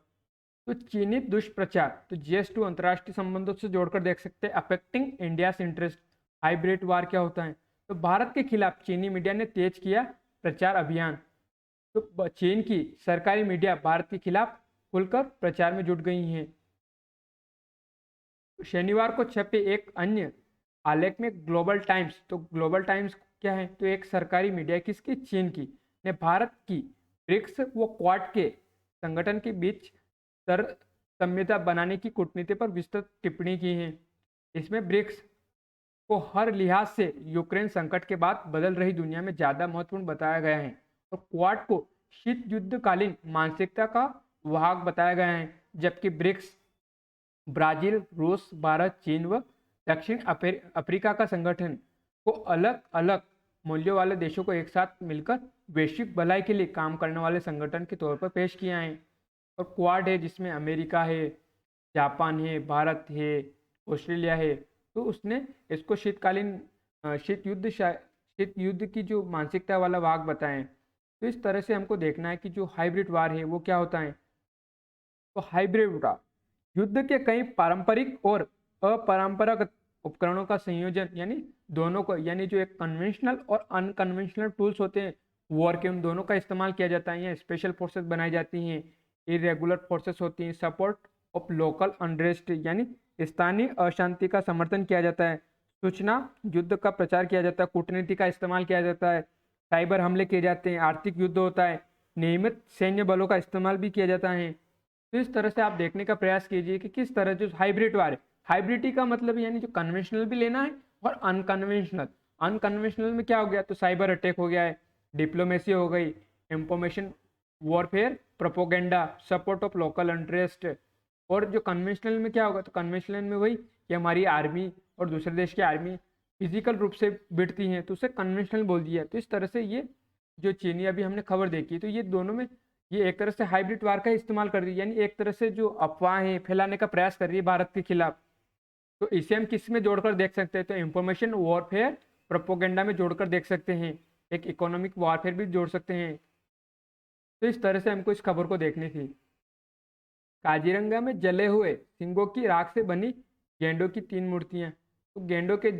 तो चीनी दुष्प्रचार, तो GS2 अंतर्राष्ट्रीय संबंधों से जोड़कर देख सकते हैं, अफेक्टिंग इंडियाज इंटरेस्ट, हाइब्रिड वार क्या होता है। तो भारत के खिलाफ चीनी मीडिया ने तेज किया प्रचार अभियान। तो चीन की सरकारी मीडिया भारत के खिलाफ खुलकर प्रचार में जुट गई हैं। शनिवार को छपे एक अन्य आलेख में ग्लोबल टाइम्स, तो ग्लोबल टाइम्स क्या है, तो एक सरकारी मीडिया किसकी, चीन की, ने भारत की ब्रिक्स व क्वाड के संगठन के बीच सर संहिता बनाने की कूटनीति पर विस्तृत टिप्पणी की है। इसमें ब्रिक्स को हर लिहाज से यूक्रेन संकट के बाद बदल रही दुनिया में ज्यादा महत्वपूर्ण बताया गया है, और क्वाड को शीत युद्धकालीन मानसिकता का वाहक बताया गया है। जबकि ब्रिक्स ब्राजील, रूस, भारत, चीन व दक्षिण अफ्रीका का संगठन को अलग अलग मूल्यों वाले देशों को एक साथ मिलकर वैश्विक भलाई के लिए काम करने वाले संगठन के तौर पर पेश किया है। और क्वाड है जिसमें अमेरिका है, जापान है, भारत है, ऑस्ट्रेलिया है, तो उसने इसको शीत युद्ध की जो मानसिकता वाला वाहक बताएं। तो इस तरह से हमको देखना है कि जो हाइब्रिड वार है वो क्या होता है। तो हाइब्रिड वार युद्ध के कई पारंपरिक और अपरंपरागत उपकरणों का संयोजन, यानी दोनों को, यानी जो एक कन्वेंशनल और अनकन्वेंशनल टूल्स होते हैं वॉर के, उन दोनों का इस्तेमाल किया जाता है। यहाँ स्पेशल फोर्सेस बनाई जाती हैं, इरेगुलर फोर्सेस होती हैं, सपोर्ट ऑफ लोकल अनरेस्ट यानी स्थानीय अशांति का समर्थन किया जाता है, सूचना युद्ध का प्रचार किया जाता है, कूटनीति का इस्तेमाल किया जाता है, साइबर हमले किए जाते हैं, आर्थिक युद्ध होता है, नियमित सैन्य बलों का इस्तेमाल भी किया जाता है। तो इस तरह से आप देखने का प्रयास कीजिए कि किस तरह जो हाइब्रिड वार है, हाइब्रिड का मतलब यानी जो कन्वेंशनल भी लेना है और अनकन्वेंशनल। अनकन्वेंशनल में क्या हो गया, तो साइबर अटैक हो गया है, डिप्लोमेसी हो गई, information warfare, propaganda, support of local interest. और जो कन्वेंशनल में क्या होगा, तो कन्वेंशनल में वही कि हमारी आर्मी और दूसरे देश की आर्मी फिजिकल रूप से भिड़ती हैं, तो उसे कन्वेंशनल बोल दिया। तो इस तरह से ये जो चीनी अभी हमने खबर देखी, तो ये दोनों में ये एक तरह से हाइब्रिड वार का इस्तेमाल कर रही है, यानी एक तरह से जो अफवाहें फैलाने का प्रयास कर रही है भारत के खिलाफ। तो इसे हम किस में जोड़कर देख सकते हैं, तो इंफॉर्मेशन वॉरफेयर प्रोपोगेंडा में जोड़कर देख सकते हैं, एक इकोनॉमिक वॉरफेयर भी जोड़ सकते हैं। तो इस तरह से हमको इस खबर को देखनी थी। काजीरंगा में जले हुए सिंगों की राख से बनी गेंडों की 3 मूर्तियां। तो गेंडों के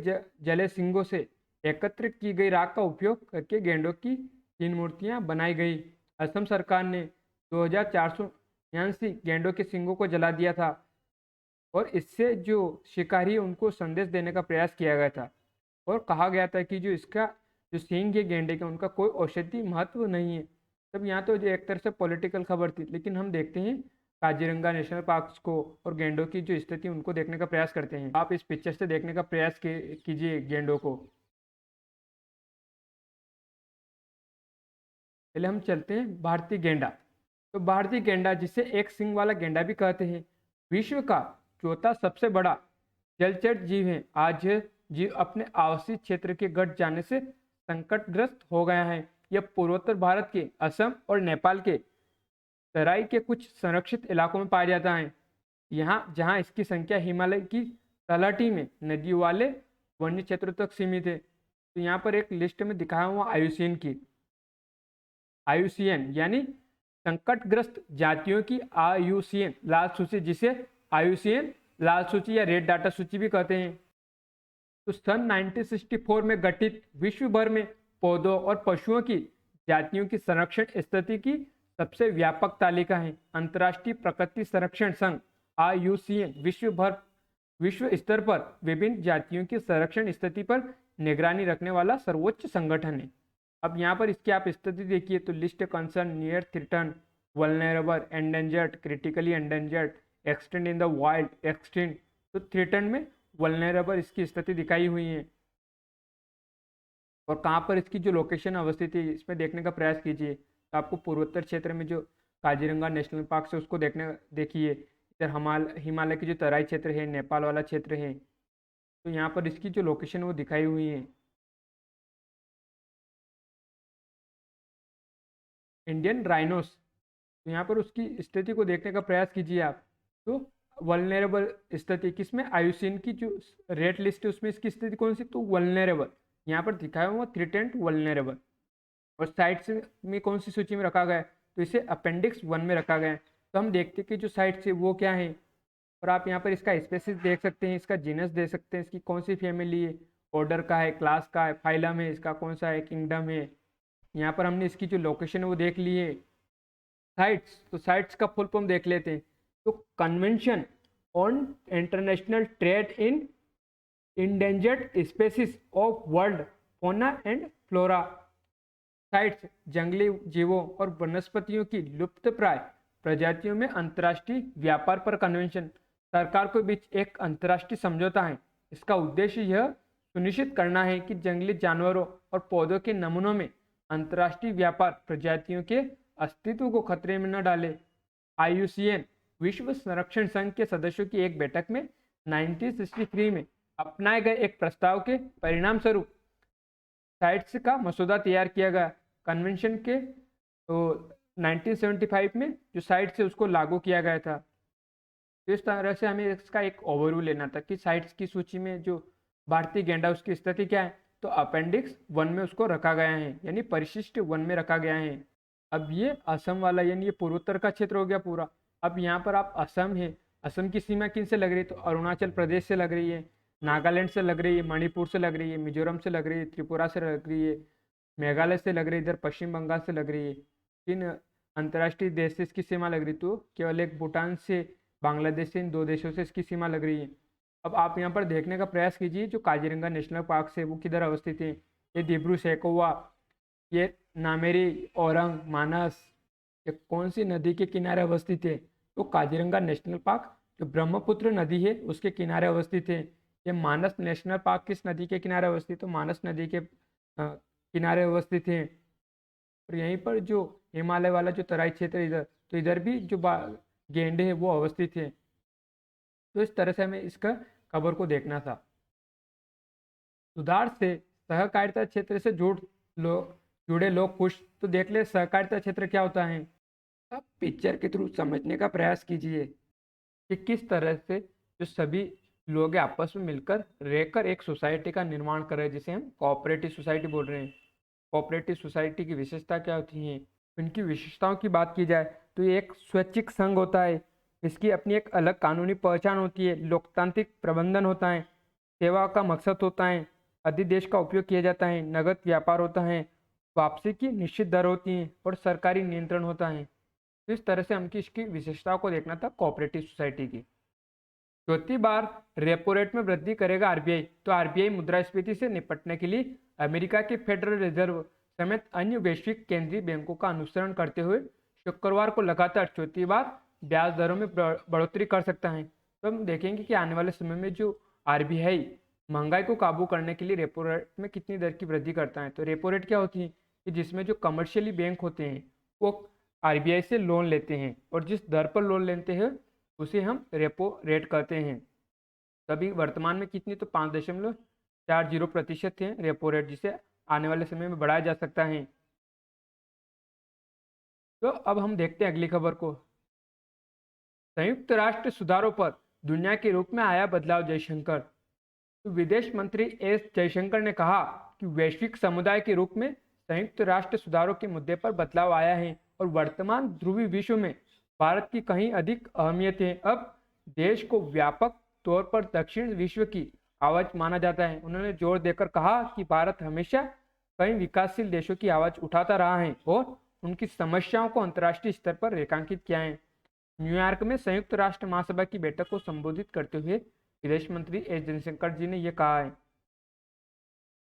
जले सिंगों से एकत्र की गई राख का उपयोग करके गेंडों की 3 मूर्तियां बनाई गई। असम सरकार ने 2489 गेंडों के सिंगों को जला दिया था और इससे जो शिकारी है उनको संदेश देने का प्रयास किया गया था और कहा गया था कि जो इसका जो सींग है गेंडे का उनका कोई औषधि महत्व नहीं है। तब यहाँ तो जो एक तरह से पॉलिटिकल खबर थी, लेकिन हम देखते हैं काजीरंगा नेशनल पार्क को और गेंडों की जो स्थिति उनको देखने का प्रयास करते हैं। आप इस पिक्चर से देखने का प्रयास कीजिए गेंडों को। पहले हम चलते हैं भारतीय गेंडा। तो भारतीय गेंडा, जिसे एक सिंग वाला गेंडा भी कहते हैं, विश्व का चौथा सबसे बड़ा जलचर जीव है। आज यह जीव अपने आवासीय क्षेत्र के घट जाने से संकटग्रस्त हो गया है। यह पूर्वोत्तर भारत के असम और नेपाल के तराई के कुछ संरक्षित इलाकों में पाया जाता है। यहाँ जहाँ इसकी संख्या हिमालय की तलहटी में नदियों वाले वन्य क्षेत्रों तक सीमित है। तो यहाँ पर एक लिस्ट में दिखाया हुआ आयुसीएन की, आयुसीएन यानी संकटग्रस्त जातियों की आयुसीएन लाल सूची, जिसे आयुसीएन लाल सूची या रेड डाटा सूची भी कहते हैं। तो सन 1964 में गठित विश्व भर में पौधों और पशुओं की जातियों की संरक्षण स्थिति की सबसे व्यापक तालिका है। अंतर्राष्ट्रीय प्रकृति संरक्षण संघ आयुसीएन विश्व स्तर पर विभिन्न जातियों की संरक्षण स्थिति पर निगरानी रखने वाला सर्वोच्च संगठन है। अब यहाँ पर इसकी आप स्थिति देखिए तो list concern, near threaten, vulnerable, endangered, critically endangered, extend in the wild, extend. तो थ्रेटन में वल्नरेबल इसकी स्थिति दिखाई हुई है और कहाँ पर इसकी जो लोकेशन अवस्थित है इसमें देखने का प्रयास कीजिए। तो आपको पूर्वोत्तर क्षेत्र में जो काजीरंगा नेशनल पार्क से उसको देखिए। इधर हिमालय की जो तराई क्षेत्र है, नेपाल वाला क्षेत्र है, तो यहाँ पर इसकी जो लोकेशन वो दिखाई हुई है। इंडियन राइनोस, तो यहाँ पर उसकी स्थिति को देखने का प्रयास कीजिए आप। तो वल्नरेबल स्थिति किसमें, आयुसीएन की जो रेड लिस्ट है उसमें इसकी स्थिति कौन सी, तो वल्नरेबल यहाँ पर दिखाया हुआ थ्रेटेंड वल्नरेबल। और साइट्स में कौन सी सूची में रखा गया है, तो इसे अपेंडिक्स 1 में रखा गया है। तो हम देखते हैं कि जो साइट्स है वो क्या है, और आप यहाँ पर इसका स्पेसिस देख सकते हैं, इसका जीनस देख सकते हैं, इसकी कौन सी फैमिली है, ऑर्डर का है, क्लास का है, फाइलम है, इसका कौन सा है, किंगडम है। यहाँ पर हमने इसकी जो लोकेशन है वो देख ली है। साइट्स, तो साइट्स का फुल फॉर्म देख लेते हैं। तो convention on international trade in endangered species of world fauna and flora. Sites जंगली जीवों और वनस्पतियों की लुप्तप्राय प्रजातियों में अंतर्राष्ट्रीय व्यापार पर कन्वेंशन सरकार के बीच एक अंतर्राष्ट्रीय समझौता है। इसका उद्देश्य यह सुनिश्चित करना है कि जंगली जानवरों और पौधों के नमूनों में अंतर्राष्ट्रीय व्यापार प्रजातियों के अस्तित्व को खतरे में न डाले। आयुसीएन विश्व संरक्षण संघ के सदस्यों की एक बैठक में 1963 में अपनाए गए एक प्रस्ताव के परिणाम स्वरूप साइट्स का मसौदा तैयार किया गया। कन्वेंशन के तो 1975 में जो साइट्स है उसको लागू किया गया था। तो इस तरह से हमें इसका एक ओवरव्यू लेना था कि साइट्स की सूची में जो भारतीय गेंडा उसकी स्थिति क्या है, तो अपेंडिक्स 1 में उसको रखा गया है, यानी परिशिष्ट 1 में रखा गया है। अब ये असम वाला यानी ये पूर्वोत्तर का क्षेत्र हो गया पूरा। अब यहाँ पर आप असम है, असम की सीमा किन से लग रही है, तो अरुणाचल प्रदेश से लग रही है, नागालैंड से लग रही है, मणिपुर से लग रही है, मिजोरम से लग रही है, त्रिपुरा से लग रही है, मेघालय से लग रही है, इधर पश्चिम बंगाल से लग रही है। किन अंतर्राष्ट्रीय देश से इसकी सीमा लग रही, तो केवल एक भूटान से, बांग्लादेश से, इन 2 देशों से इसकी सीमा लग रही है। अब आप यहाँ पर देखने का प्रयास कीजिए जो काजीरंगा नेशनल पार्क से वो किधर अवस्थित है। ये दिब्रू सैखोवा, ये नामेरी, औरंग, मानस, ये कौन सी नदी के किनारे अवस्थित है, तो काजीरंगा नेशनल पार्क जो ब्रह्मपुत्र नदी है उसके किनारे अवस्थित है। ये मानस नेशनल पार्क किस नदी के किनारे अवस्थित है, तो मानस नदी के किनारे अवस्थित है। और यहीं पर जो हिमालय वाला जो तराई क्षेत्र इधर, तो इधर भी जो गेंडे हैं वो अवस्थित है। तो इस तरह से हमें इसका खबर को देखना था। सुधार से सहकारिता क्षेत्र से जुड़े लोग खुश, तो देख ले सहकारिता क्षेत्र क्या होता है। आप पिक्चर के थ्रू समझने का प्रयास कीजिए कि किस तरह से जो सभी लोग आपस में मिलकर रहकर एक सोसाइटी का निर्माण कर रहे हैं, जिसे हम कोऑपरेटिव सोसाइटी बोल रहे हैं। कोऑपरेटिव सोसाइटी की विशेषता क्या होती है? इनकी विशेषताओं की बात की जाए तो ये एक स्वैच्छिक संघ होता है। इसकी अपनी एक अलग कानूनी पहचान होती है, लोकतांत्रिक प्रबंधन होता है, सेवा का मकसद होता है, अधिदेश का उपयोग किया जाता है, नगद व्यापार होता है, वापसी की निश्चित दर होती है और सरकारी नियंत्रण होता है। तो इस तरह से हमकी इसकी विशेषताओं को देखना था कोऑपरेटिव सोसाइटी की। चौथी बार रेपो रेट में वृद्धि करेगा आरबीआई। तो आरबीआई मुद्रास्फीति से निपटने के लिए अमेरिका के फेडरल रिजर्व समेत अन्य वैश्विक केंद्रीय बैंकों का अनुसरण करते हुए शुक्रवार को लगातार चौथी बार ब्याज दरों में बढ़ोतरी कर सकता है। तो हम देखेंगे कि आने वाले समय में जो आरबीआई महंगाई को काबू करने के लिए रेपो रेट में कितनी दर की वृद्धि करता है। तो रेपो रेट क्या होती है कि जिसमें जो कमर्शियली बैंक होते हैं वो आरबीआई से लोन लेते हैं और जिस दर पर लोन लेते हैं उसे हम रेपो रेट कहते हैं। तभी वर्तमान में कितनी, तो 5.40% है रेपो रेट, जिसे आने वाले समय में बढ़ाया जा सकता है। तो अब हम देखते हैं अगली खबर को। संयुक्त राष्ट्र सुधारों पर दुनिया के रूप में आया बदलाव, जयशंकर। तो विदेश मंत्री एस जयशंकर ने कहा कि वैश्विक समुदाय के रूप में संयुक्त राष्ट्र सुधारों के मुद्दे पर बदलाव आया है और वर्तमान ध्रुवीय विश्व में भारत की कहीं अधिक अहमियत है। अब देश को व्यापक तौर पर दक्षिण विश्व की आवाज माना जाता है। उन्होंने जोर देकर कहा कि भारत हमेशा कई विकासशील देशों की आवाज उठाता रहा है और उनकी समस्याओं को अंतर्राष्ट्रीय स्तर पर रेखांकित किया है। न्यूयॉर्क में संयुक्त राष्ट्र महासभा की बैठक को संबोधित करते हुए विदेश मंत्री एस जयशंकर जी ने यह कहा है।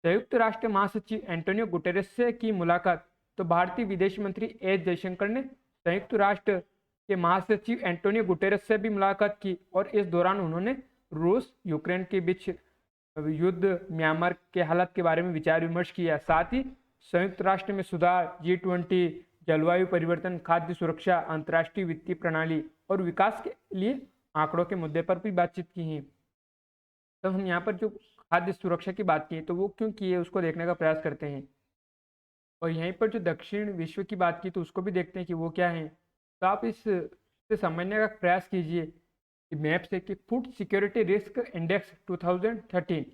संयुक्त राष्ट्र महासचिव एंटोनियो गुटेरेस से की मुलाकात। तो भारतीय विदेश मंत्री एस जयशंकर ने संयुक्त राष्ट्र के महासचिव एंटोनियो गुटेरेस से भी मुलाकात की और इस दौरान उन्होंने रूस यूक्रेन के बीच युद्ध, म्यांमार के हालात के बारे में विचार विमर्श किया। साथ ही संयुक्त राष्ट्र में सुधार, G20, जलवायु परिवर्तन, खाद्य सुरक्षा, अंतर्राष्ट्रीय वित्तीय प्रणाली और विकास के लिए आंकड़ों के मुद्दे पर भी बातचीत की है। तब हम यहाँ पर जो खाद्य सुरक्षा की बात की तो वो क्यों की है उसको देखने का प्रयास करते हैं, और यहीं पर जो दक्षिण विश्व की बात की तो उसको भी देखते हैं कि वो क्या है। तो आप इससे समझने का प्रयास कीजिए कि मैप से कि फूड सिक्योरिटी रिस्क इंडेक्स 2013।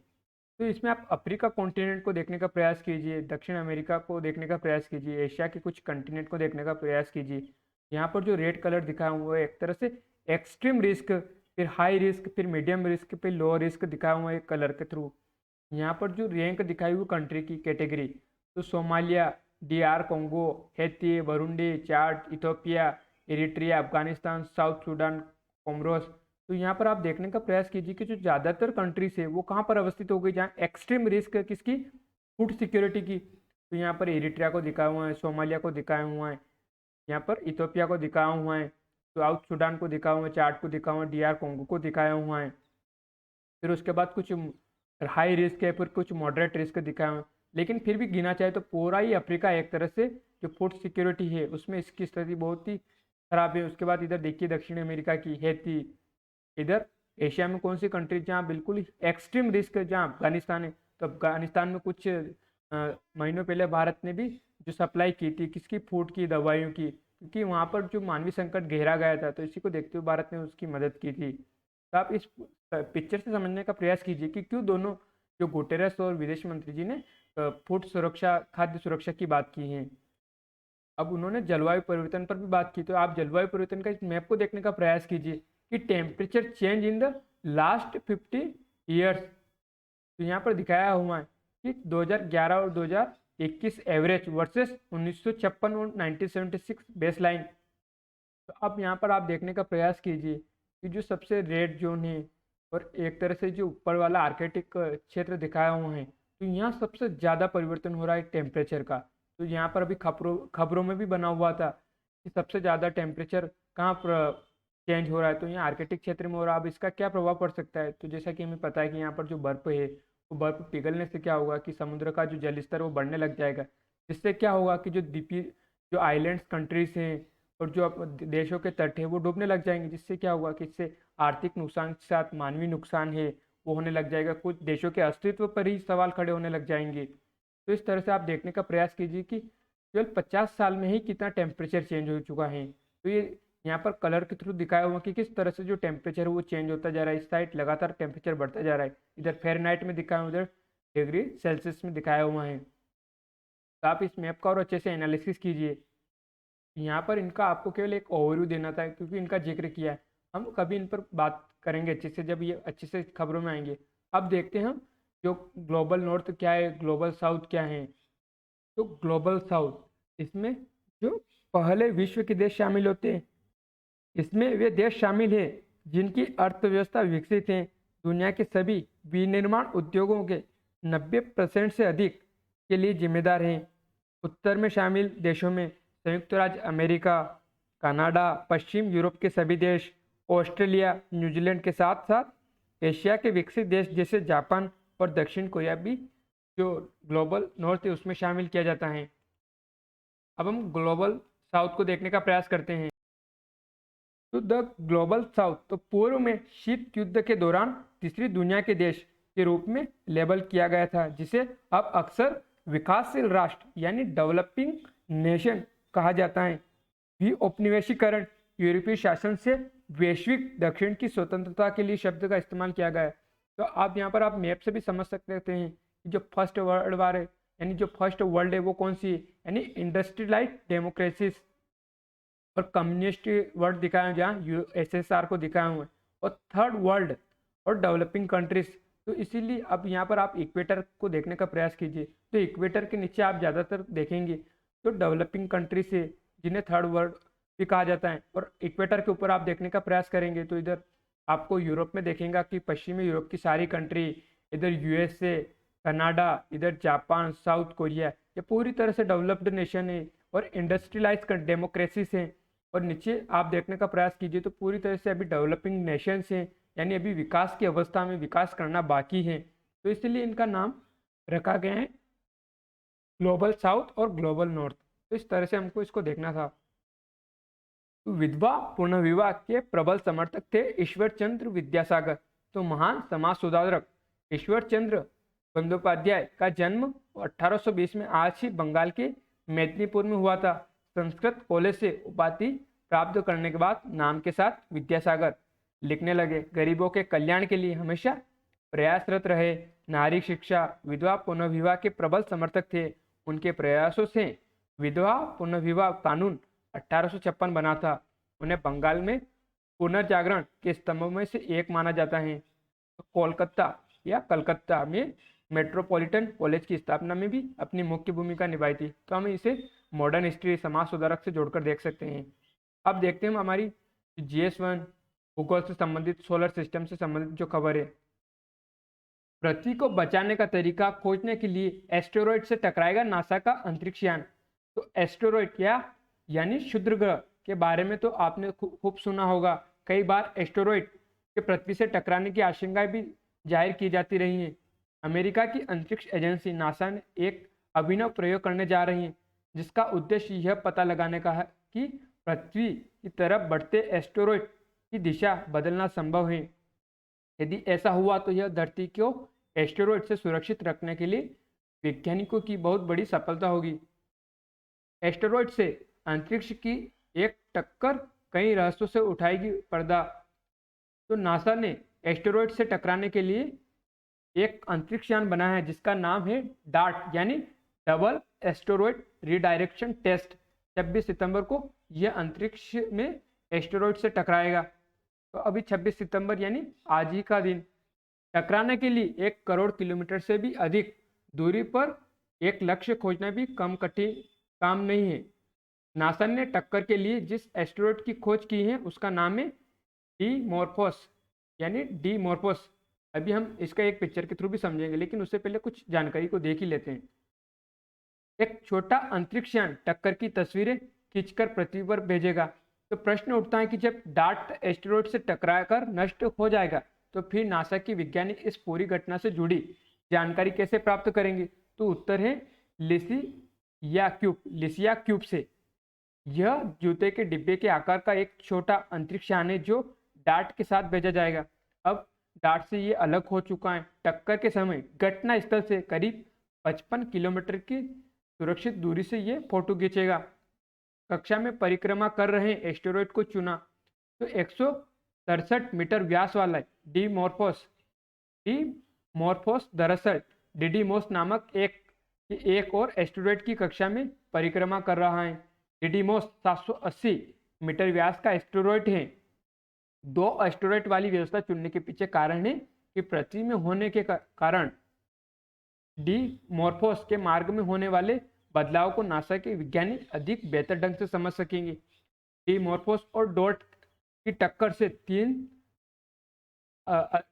तो इसमें आप अफ्रीका कॉन्टिनेंट को देखने का प्रयास कीजिए, दक्षिण अमेरिका को देखने का प्रयास कीजिए, एशिया के कुछ कंटिनेंट को देखने का प्रयास कीजिए। यहाँ पर जो रेड कलर दिखाया हुआ है एक तरह से एक्सट्रीम रिस्क, फिर हाई रिस्क, फिर मीडियम रिस्क, फिर लो रिस्क दिखाया हुआ है कलर के थ्रू। यहाँ पर जो रैंक दिखाई हुई कंट्री की कैटेगरी, तो Somalia, DR Congo, Haiti, Burundi, Chad, Ethiopia, Eritrea, Afghanistan, South Sudan, Comoros. तो यहाँ पर आप देखने का प्रयास कीजिए कि जो ज़्यादातर कंट्रीज है वो कहाँ पर अवस्थित हो गई जहाँ एक्सट्रीम रिस्क है किसकी, फूड सिक्योरिटी की। तो यहाँ पर एरिट्रिया को दिखाया हुआ है, सोमालिया को दिखाया हुआ है, यहाँ पर इथोपिया को दिखाया हुआ है, साउथ सूडान को दिखाया हुआ है, चाड को दिखाया हुआ है, DR कोंगो को दिखाया हुआ है। फिर उसके बाद कुछ हाई रिस्क है, फिर कुछ मॉडरेट रिस्क दिखाया हुआ है। लेकिन फिर भी गिना चाहे तो पूरा ही अफ्रीका एक तरह से जो फूड सिक्योरिटी है उसमें इसकी स्थिति बहुत ही खराब है। उसके बाद इधर देखिए दक्षिण अमेरिका की हैती, इधर एशिया में कौन सी कंट्री जहाँ बिल्कुल एक्सट्रीम रिस्क है, जहाँ अफगानिस्तान है। तो अफगानिस्तान में कुछ महीनों पहले भारत ने भी जो सप्लाई की थी किसकी, फूड की, दवाइयों की, क्योंकि वहाँ पर जो मानवीय संकट गहरा गया था तो इसी को देखते हुए भारत ने उसकी मदद की थी। तो आप इस पिक्चर से समझने का प्रयास कीजिए कि क्यों दोनों जो गुटेरेस और विदेश मंत्री जी ने फूड सुरक्षा, खाद्य सुरक्षा की बात की है। अब उन्होंने जलवायु परिवर्तन पर भी बात की। तो आप जलवायु परिवर्तन का इस मैप को देखने का प्रयास कीजिए कि temperature change in the last 50 years. तो यहाँ पर दिखाया हुआ है कि 2011 और 2021 एवरेज वर्सेस 1956 और 1976 बेसलाइन। तो अब यहाँ पर आप देखने का प्रयास कीजिए कि जो सबसे रेड जोन है और एक तरह से जो ऊपर वाला आर्कटिक क्षेत्र दिखाया हुआ है तो यहाँ सबसे ज़्यादा परिवर्तन हो रहा है टेम्परेचर का। तो यहाँ पर अभी खबरों में भी बना हुआ था कि सबसे ज़्यादा टेम्परेचर कहाँ पर चेंज हो रहा है, तो यहाँ आर्कटिक क्षेत्र में हो रहा है। अब इसका क्या प्रभाव पड़ सकता है, तो जैसा कि हमें पता है कि यहाँ पर जो बर्फ़ है वो बर्फ़ पिघलने से क्या होगा कि समुद्र का जो जल स्तर वो बढ़ने लग जाएगा, जिससे क्या होगा कि जो द्वीपीय जो आइलैंड्स कंट्रीज हैं और जो देशों के तट है वो डूबने लग जाएंगे, जिससे क्या होगा कि इससे आर्थिक नुकसान के साथ मानवीय नुकसान है वो होने लग जाएगा। कुछ देशों के अस्तित्व पर ही सवाल खड़े होने लग जाएंगे। तो इस तरह से आप देखने का प्रयास कीजिए कि केवल 50 साल में ही कितना टेम्परेचर चेंज हो चुका है। तो ये यहाँ पर कलर के थ्रू दिखाया हुआ कि किस तरह से जो टेम्परेचर है वो चेंज होता जा रहा है। इस साइड लगातार टेम्परेचर बढ़ता जा रहा है, इधर फ़ारेनहाइट में दिखाया हुआ, उधर डिग्री सेल्सियस में दिखाया हुआ है। तो आप इस मैप का और अच्छे से एनालिसिस कीजिए। यहाँ पर इनका आपको केवल एक ओवरव्यू देना था क्योंकि इनका जिक्र किया है, हम कभी इन पर बात करेंगे अच्छे से जब ये अच्छे से खबरों में आएंगे। अब देखते हैं हम जो ग्लोबल नॉर्थ क्या है, ग्लोबल साउथ क्या है। तो ग्लोबल साउथ, इसमें जो पहले विश्व के देश शामिल होते हैं, इसमें वे देश शामिल हैं जिनकी अर्थव्यवस्था विकसित है। दुनिया के सभी विनिर्माण उद्योगों के 90% से अधिक के लिए जिम्मेदार हैं। उत्तर में शामिल देशों में संयुक्त राज्य अमेरिका, कनाडा, पश्चिम यूरोप के सभी देश, ऑस्ट्रेलिया, न्यूजीलैंड के साथ साथ एशिया के विकसित देश जैसे जापान और दक्षिण कोरिया भी जो ग्लोबल नॉर्थ है उसमें शामिल किया जाता है। अब हम ग्लोबल साउथ को देखने का प्रयास करते हैं। तो द ग्लोबल साउथ तो पूर्व में शीत युद्ध के दौरान तीसरी दुनिया के देश के रूप में लेबल किया गया था, जिसे अब अक्सर विकासशील राष्ट्र यानी डेवलपिंग नेशन कहा जाता है। भी औपनिवेशीकरण यूरोपीय शासन से वैश्विक दक्षिण की स्वतंत्रता के लिए शब्द का इस्तेमाल किया गया है। तो आप यहाँ पर आप मैप से भी समझ सकते हैं कि जो फर्स्ट वर्ल्ड वार है यानी जो फर्स्ट वर्ल्ड है वो कौन सी है, यानी इंडस्ट्रियलाइज्ड डेमोक्रेसीज और कम्युनिस्ट वर्ल्ड दिखाया है जहाँ USSR को दिखाया हुआ है, और थर्ड वर्ल्ड और डेवलपिंग कंट्रीज। तो इसीलिए अब यहाँ पर आप इक्वेटर को देखने का प्रयास कीजिए। तो इक्वेटर के नीचे आप ज़्यादातर देखेंगे तो डेवलपिंग कंट्रीज से जिन्हें थर्ड वर्ल्ड भी कहा जाता है, और इक्वेटर के ऊपर आप देखने का प्रयास करेंगे तो इधर आपको यूरोप में देखेंगे कि पश्चिमी यूरोप की सारी कंट्री, इधर USA, कनाडा, इधर जापान, साउथ कोरिया, ये पूरी तरह से डेवलप्ड नेशन है और इंडस्ट्रियलाइज डेमोक्रेसी से। और नीचे आप देखने का प्रयास कीजिए तो पूरी तरह से अभी डेवलपिंग नेशंस हैं, यानी अभी विकास की अवस्था में, विकास करना बाकी है। तो इसलिए इनका नाम रखा गया है ग्लोबल साउथ और ग्लोबल नॉर्थ। तो इस तरह से हमको इसको देखना था। तो विधवा पुनर्विवाह के प्रबल समर्थक थे ईश्वर चंद्र विद्यासागर। तो महान समाज सुधारक ईश्वर चंद्र बंदोपाध्याय का जन्म 1820 में आज ही बंगाल के मेदिनीपुर में हुआ था। संस्कृत कॉलेज से उपाधि प्राप्त करने के बाद नाम के साथ विद्यासागर लिखने लगे। गरीबों के कल्याण के लिए हमेशा प्रयासरत रहे। नारी शिक्षा, विधवा पुनर्विवाह के प्रबल समर्थक थे। उनके प्रयासों से विधवा पुनर्विवाह कानून 1856 बना था। उन्हें बंगाल में पुनर्जागरण के स्तंभों में से एक माना जाता है। तो कोलकाता या कलकत्ता में मेट्रोपॉलिटन कॉलेज की स्थापना में भी अपनी मुख्य भूमिका निभाई थी। तो हम इसे मॉडर्न हिस्ट्री, समाज सुधारक से जोड़कर देख सकते हैं। अब देखते हैं हमारी GS1 भूगोल से संबंधित, सोलर सिस्टम से संबंधित जो खबर है। पृथ्वी को बचाने का तरीका खोजने के लिए एस्टेरॉइड से टकराएगा नासा का अंतरिक्ष यान। तो एस्टेरॉइड यानी क्षुद्र ग्रह के बारे में तो आपने खूब सुना होगा। कई बार एस्टेरॉइड के पृथ्वी से टकराने की आशंकाएं भी जाहिर की जाती रही हैं। अमेरिका की अंतरिक्ष एजेंसी नासा ने एक अभिनव प्रयोग करने जा रही है, जिसका उद्देश्य यह पता लगाने का है कि पृथ्वी की तरफ बढ़ते एस्टेरॉइड की दिशा बदलना संभव है। यदि ऐसा हुआ तो यह धरती को एस्टेरॉइड से सुरक्षित रखने के लिए वैज्ञानिकों की बहुत बड़ी सफलता होगी। एस्टेरॉइड से अंतरिक्ष की एक टक्कर कई रहस्यों से उठाएगी पर्दा। तो नासा ने एस्टेरॉइड से टकराने के लिए एक अंतरिक्ष यान बनाया है जिसका नाम है डार्ट यानी डबल एस्टेरॉइड रिडायरेक्शन टेस्ट। 26 सितंबर को यह अंतरिक्ष में एस्टेरॉइड से टकराएगा। तो अभी 26 सितंबर यानी आज ही का दिन। टकराने के लिए 1 करोड़ किलोमीटर से भी अधिक दूरी पर एक लक्ष्य खोजना भी कम कठिन काम नहीं है। नासा ने टक्कर के लिए जिस एस्टेरॉइड की खोज की है उसका नाम है डीमॉर्फोस यानी डीमॉर्फोस। अभी हम इसका एक पिक्चर के थ्रू भी समझेंगे, लेकिन उससे पहले कुछ जानकारी को देख ही लेते हैं। एक छोटा अंतरिक्ष यान टक्कर की तस्वीरें खींचकर पृथ्वी पर भेजेगा। तो प्रश्न उठता है कि जब डार्ट एस्टेरॉइड से टकराकर नष्ट हो जाएगा तो फिर नासा की वैज्ञानिक इस पूरी घटना से जुड़ी जानकारी कैसे प्राप्त करेंगे? तो उत्तर है लिसिया क्यूब से। यह जूते के डिब्बे के आकार का एक छोटा अंतरिक्ष यान है जो डार्ट के साथ भेजा जाएगा। अब डार्ट से ये अलग हो चुका है। टक्कर के समय घटना स्थल से करीब 55 किलोमीटर की सुरक्षित दूरी से ये फोटो खींचेगा। कक्षा में परिक्रमा कर रहे एस्टेरॉयड को चुना। तो 163 मीटर व्यास वाला डीमोर्फोस दरअसल डिडीमोस नामक एक और एस्टेरॉयड की कक्षा में परिक्रमा कर रहा है। डिडीमोस 780 मीटर व्यास का एस्टेरॉयड है। दो एस्टेरॉयड वाली व्यवस्था चुनने के पीछे कारण है कि पृथ्वी में होने के कारण डीमोर्फोस के मार्ग में होने वाले बदलाव को नासा के वैज्ञानिक अधिक बेहतर ढंग से समझ सकेंगे। डीमोर्फोस और डॉट की टक्कर से 3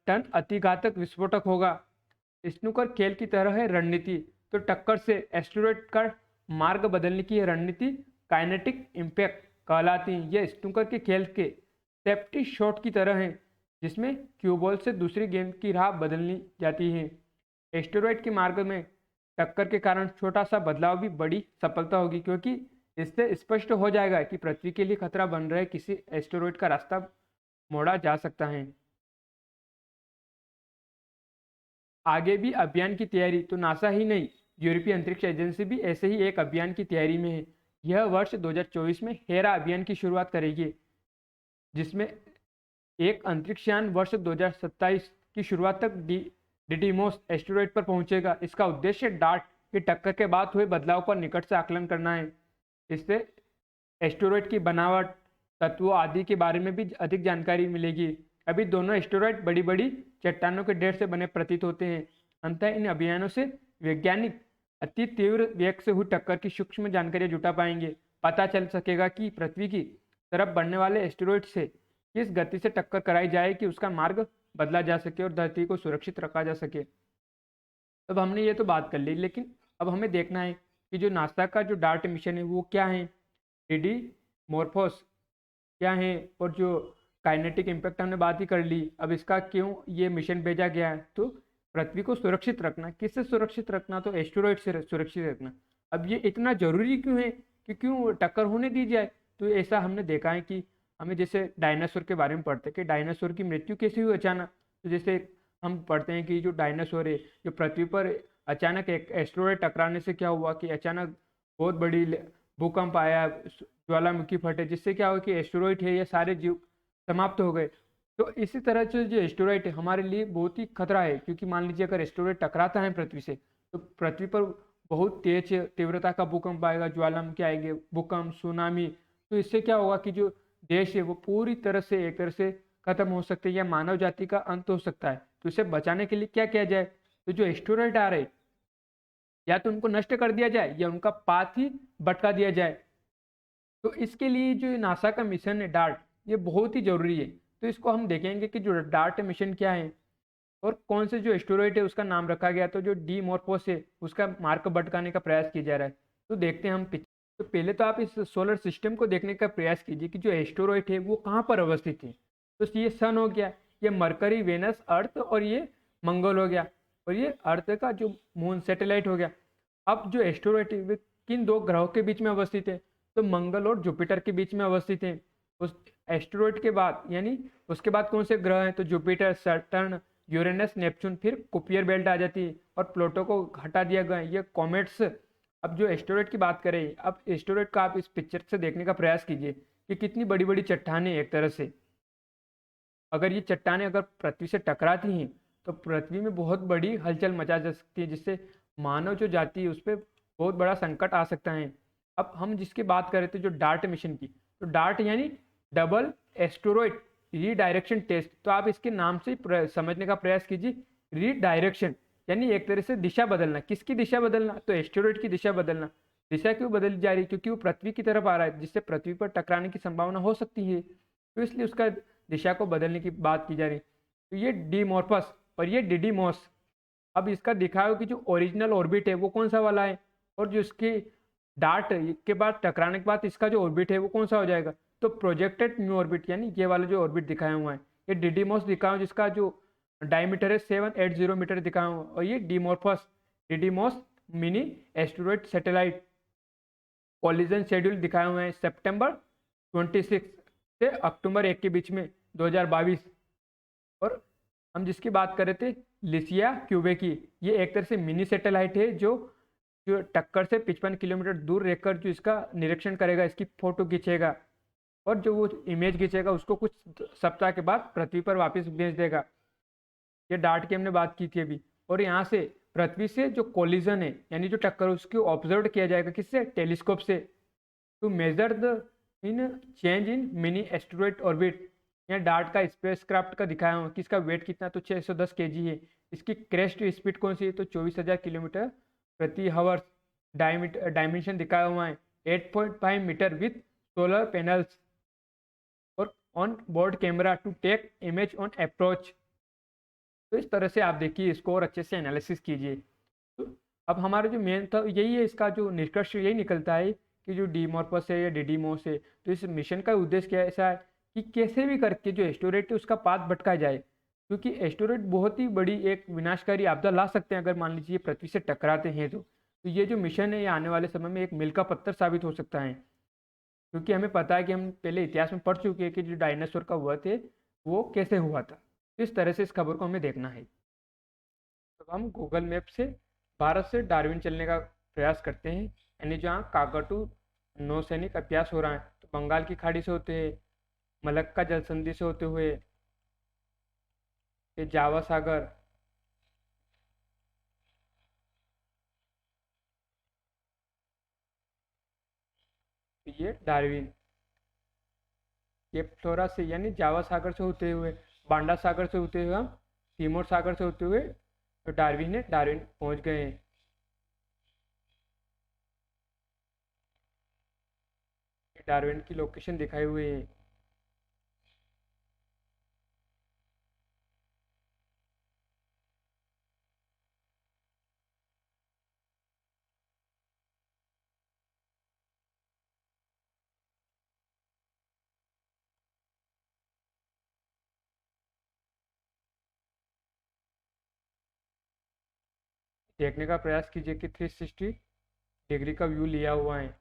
टन अतिघातक विस्फोटक होगा। स्नूकर खेल की तरह है रणनीति। तो टक्कर से एस्टेरॉयड का मार्ग बदलने की रणनीति काइनेटिक इम्पैक्ट कहलाती है। यह स्नूकर के खेल के सेफ्टी शॉट की तरह है, जिसमें क्यू बॉल से दूसरी गेंद की राह बदलनी जाती है। एस्टेरॉयड के मार्ग में टक्कर के कारण छोटा सा बदलाव भी बड़ी सफलता होगी, क्योंकि इससे स्पष्ट हो जाएगा कि पृथ्वी के लिए खतरा बन रहे किसी एस्टेरॉयड का रास्ता मोड़ा जा सकता है। आगे भी अभियान की तैयारी। तो नासा ही नहीं, यूरोपीय अंतरिक्ष एजेंसी भी ऐसे ही एक अभियान की तैयारी में है। यह वर्ष 2024 में हेरा अभियान की शुरुआत करेगी, जिसमें एक अंतरिक्ष यान वर्ष 2027 की शुरुआत तक डिडीमोस एस्टेरॉयड पर पहुंचेगा। इसका उद्देश्य डार्ट की टक्कर के बाद हुए बदलाव का निकट से आकलन करना है। इससे एस्टेरॉयड की बनावट, तत्वों आदि के बारे में भी अधिक जानकारी मिलेगी। अभी दोनों एस्टेरॉयड बड़ी बड़ी चट्टानों के ढेर से बने प्रतीत होते हैं। अंततः इन अभियानों से वैज्ञानिक अति तीव्र वेग से हुई टक्कर की सूक्ष्म जानकारी जुटा पाएंगे। पता चल सकेगा कि पृथ्वी की तरफ बढ़ने वाले एस्टेरॉयड से किस गति से टक्कर कराई जाए कि उसका मार्ग बदला जा सके और धरती को सुरक्षित रखा जा सके। अब हमने ये तो बात कर ली, लेकिन अब हमें देखना है कि जो नासा का जो डार्ट मिशन है वो क्या है, डीडीमोर्फोस क्या है, और जो काइनेटिक इम्पैक्ट हमने बात ही कर ली। अब इसका क्यों ये मिशन भेजा गया है, तो पृथ्वी को सुरक्षित रखना। किससे सुरक्षित रखना, तो एस्टेरॉयड से सुरक्षित रखना। अब ये इतना जरूरी क्यों है कि क्यों टक्कर होने दी जाए, तो ऐसा हमने देखा है कि हमें जैसे डायनासोर के बारे में पढ़ते हैं कि डायनासोर की मृत्यु कैसे हुई अचानक। तो जैसे हम पढ़ते हैं कि जो डायनासोर है, जो पृथ्वी पर अचानक एक एस्टेरॉयड टकराने से क्या हुआ कि अचानक बहुत बड़ी भूकंप आया, ज्वालामुखी फटे, जिससे क्या हुआ कि एस्टेरॉयड है ये सारे जीव समाप्त हो गए। तो इसी तरह से जो एस्टेरॉयड है हमारे लिए बहुत ही खतरा है, क्योंकि मान लीजिए अगर एस्टेरॉयड टकराता है पृथ्वी से, तो पृथ्वी पर बहुत तेज तीव्रता का भूकंप आएगा, ज्वालामुखी आएंगे, भूकंप, सुनामी। तो इससे क्या होगा कि जो देश है वो पूरी तरह से एक तरह से खत्म हो सकते हैं, या मानव जाति का अंत हो सकता है। तो इसे बचाने के लिए क्या किया जाए, तो जो एस्टेरॉयड आ रहे या तो उनको नष्ट कर दिया जाए या उनका पाथ ही भटका दिया जाए। तो इसके लिए जो नासा का मिशन है डार्ट, ये बहुत ही जरूरी है। तो इसको हम देखेंगे कि जो डार्ट मिशन क्या है और कौन से जो एस्टेरॉयड है उसका नाम रखा गया। तो जो डीमोर्फोस है उसका मार्ग भटकाने का प्रयास किया जा रहा है। तो देखते हैं हम तो पहले तो आप इस सोलर सिस्टम को देखने का प्रयास कीजिए कि जो एस्टेरॉयड है वो कहाँ पर अवस्थित है। तो ये सन हो गया, ये मरकरी, वेनस, अर्थ, और ये मंगल हो गया, और ये अर्थ का जो मून सैटेलाइट हो गया। अब जो एस्टेरॉयड है किन दो ग्रहों के बीच में अवस्थित है, तो मंगल और जुपिटर के बीच में अवस्थित है। उस एस्टेरॉयड के बाद यानी उसके बाद कौन से ग्रह हैं, तो जुपिटर, सैटर्न, यूरेनस, नेपच्यून, फिर कुपियर बेल्ट आ जाती है, और प्लूटो को हटा दिया गया, ये कॉमेट्स। अब जो एस्टेरॉयड की बात करें, अब एस्टेरॉयड का आप इस पिक्चर से देखने का प्रयास कीजिए कि कितनी बड़ी बड़ी चट्टानें एक तरह से, अगर ये चट्टानें अगर पृथ्वी से टकराती हैं तो पृथ्वी में बहुत बड़ी हलचल मचा जा सकती है, जिससे मानव जो जाति है उस पर बहुत बड़ा संकट आ सकता है। अब हम जिसकी बात कर रहे थे जो डार्ट मिशन की, तो डार्ट यानी डबल एस्टेरॉयड रीडायरेक्शन टेस्ट। तो आप इसके नाम से समझने का प्रयास कीजिए। रीडायरेक्शन यानी एक तरह से दिशा बदलना। किसकी दिशा बदलना, तो एस्टेरॉयड की दिशा बदलना। दिशा क्यों बदली जा रही है, क्योंकि वो पृथ्वी की तरफ आ रहा है, जिससे पृथ्वी पर टकराने की संभावना हो सकती है, तो इसलिए उसका दिशा को बदलने की बात की जा रही है। तो ये डीमोर्फस और ये डिडीमोस। अब इसका दिखाओ कि जो ओरिजिनल ऑर्बिट है वो कौन सा वाला है, और जो इसके डार्ट के बाद टकराने के बाद इसका जो ऑर्बिट है वो कौन सा हो जाएगा, तो प्रोजेक्टेड न्यू ऑर्बिट, यानी ये वाला जो ऑर्बिट दिखाया हुआ है। ये डिडीमोस दिखाया जिसका जो डायमीटर है 780 मीटर दिखाया हुआ, और ये Dimorphos Didymos mini asteroid satellite collision schedule दिखाए हुए हैं सितंबर 26 से अक्टूबर 1 के बीच में 2022। और हम जिसकी बात कर रहे थे लिसिया क्यूबे की, ये एक तरह से मिनी सैटेलाइट है जो जो टक्कर से 55 किलोमीटर दूर रहकर जो इसका निरीक्षण करेगा, इसकी फोटो खींचेगा, और जो वो इमेज खींचेगा उसको कुछ सप्ताह के बाद पृथ्वी पर वापस भेज देगा। ये डार्ट की हमने बात की थी अभी। और यहाँ से पृथ्वी से जो कोलिजन है, यानी जो टक्कर, उसको ऑब्जर्व किया जाएगा, किससे? टेलीस्कोप से, to measure the in change in mini asteroid orbit. यहाँ डार्ट का स्पेसक्राफ्ट का दिखाया हूँ कि इसका वेट कितना, तो 610 केजी है। इसकी क्रेस्ट स्पीड कौन सी है, तो 24,000 किलोमीटर प्रति हावर। डायमेंशन दिखाया हुआ है 8.5 मीटर विथ सोलर पैनल्स और on board camera to take image on approach. तो इस तरह से आप देखिए इसको और अच्छे से एनालिसिस कीजिए। तो अब हमारा जो मेन था यही है, इसका जो निष्कर्ष यही निकलता है कि जो डीमॉर्फस है या डीडीमॉस है, तो इस मिशन का उद्देश्य क्या ऐसा है कि कैसे भी करके जो एस्टेरॉइड है उसका पाथ भटका जाए, क्योंकि एस्टेरॉइड बहुत ही बड़ी एक विनाशकारी आपदा ला सकते हैं अगर मान लीजिए पृथ्वी से टकराते हैं तो ये जो मिशन है ये आने वाले समय में एक मील का पत्थर साबित हो सकता है। क्योंकि हमें पता है कि हम पहले इतिहास में पढ़ चुके हैं कि जो डायनासोर का वध है वो कैसे हुआ था। इस तरह से इस खबर को हमें देखना है। तो हम गूगल मैप से भारत से डार्विन चलने का प्रयास करते हैं, यानी जहाँ काकाटू नौसैनिक अभ्यास हो रहा है, तो बंगाल की खाड़ी से होते हुए, मलक्का जल संधि से होते हुए, ये जावा सागर, ये डार्विन, ये फ्लोरा से यानी जावा सागर से होते हुए, बांडा सागर से होते हुए हम तिमोर सागर से होते हुए तो डार्विन पहुंच गए हैं। डार्विन की लोकेशन दिखाई हुई है। देखने का प्रयास कीजिए कि 360 डिग्री का व्यू लिया हुआ है।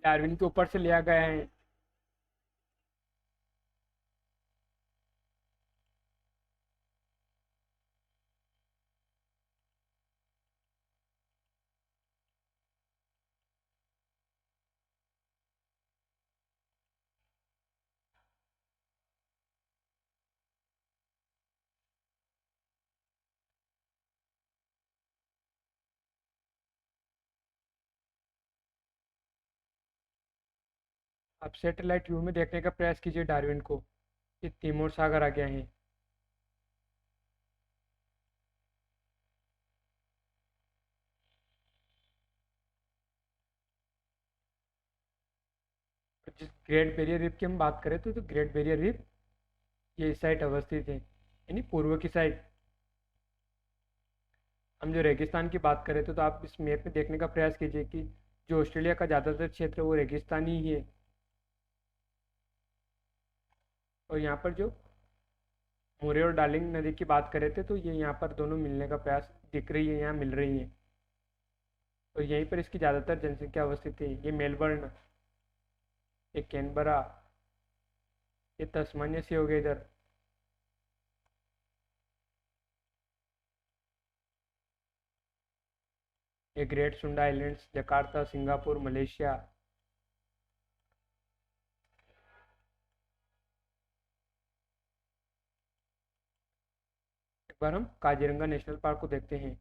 डार्विन के ऊपर से लिया गया है। आप सैटेलाइट व्यू में देखने का प्रयास कीजिए डार्विन को, ये तिमोर सागर आ गया है। जिस ग्रेट बैरियर रीफ की हम बात करें तो ग्रेट बैरियर रीफ ये इस साइड अवस्थित है, यानी पूर्व की साइड। हम जो रेगिस्तान की बात करें तो आप इस मैप में देखने का प्रयास कीजिए कि जो ऑस्ट्रेलिया का ज़्यादातर क्षेत्र है वो रेगिस्तानी ही है। और यहाँ पर जो मोरे और डार्लिंग नदी की बात करे थे तो ये यहाँ पर दोनों मिलने का प्रयास दिख रही है, यहाँ मिल रही है। और यहीं पर इसकी ज़्यादातर जनसंख्या अवस्थित है। ये मेलबर्न, ये कैनबरा, ये तस्मानिया से हो गया इधर। ये ग्रेट सुंडा आइलैंड्स, जकार्ता, सिंगापुर, मलेशिया। एक बार हम काजीरंगा नेशनल पार्क को देखते हैं।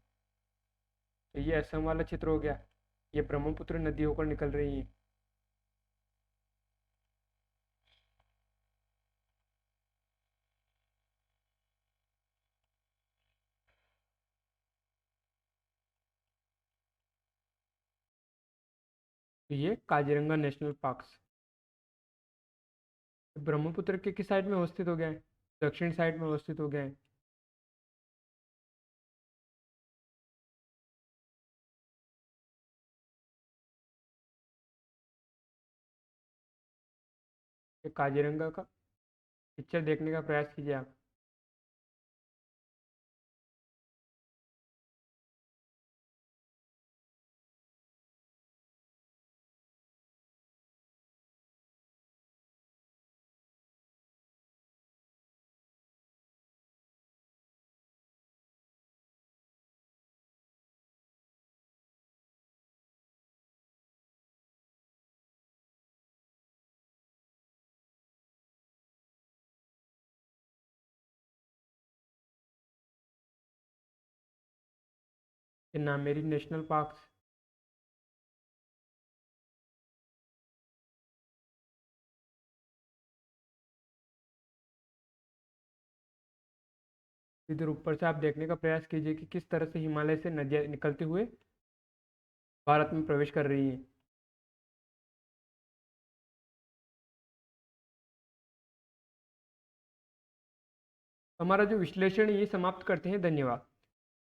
तो ये असम वाला क्षेत्र हो गया, ये ब्रह्मपुत्र नदी होकर निकल रही है। तो ये काजीरंगा नेशनल पार्क्स ब्रह्मपुत्र के किस साइड में अवस्थित हो गया है? दक्षिण साइड में अवस्थित हो गया है। ये काजीरंगा का पिक्चर देखने का प्रयास कीजिए आप। ये नामेरी नेशनल पार्क्स। इधर ऊपर से आप देखने का प्रयास कीजिए कि किस तरह से हिमालय से नदियाँ निकलते हुए भारत में प्रवेश कर रही हैं। हमारा जो विश्लेषण है ये समाप्त करते हैं। धन्यवाद।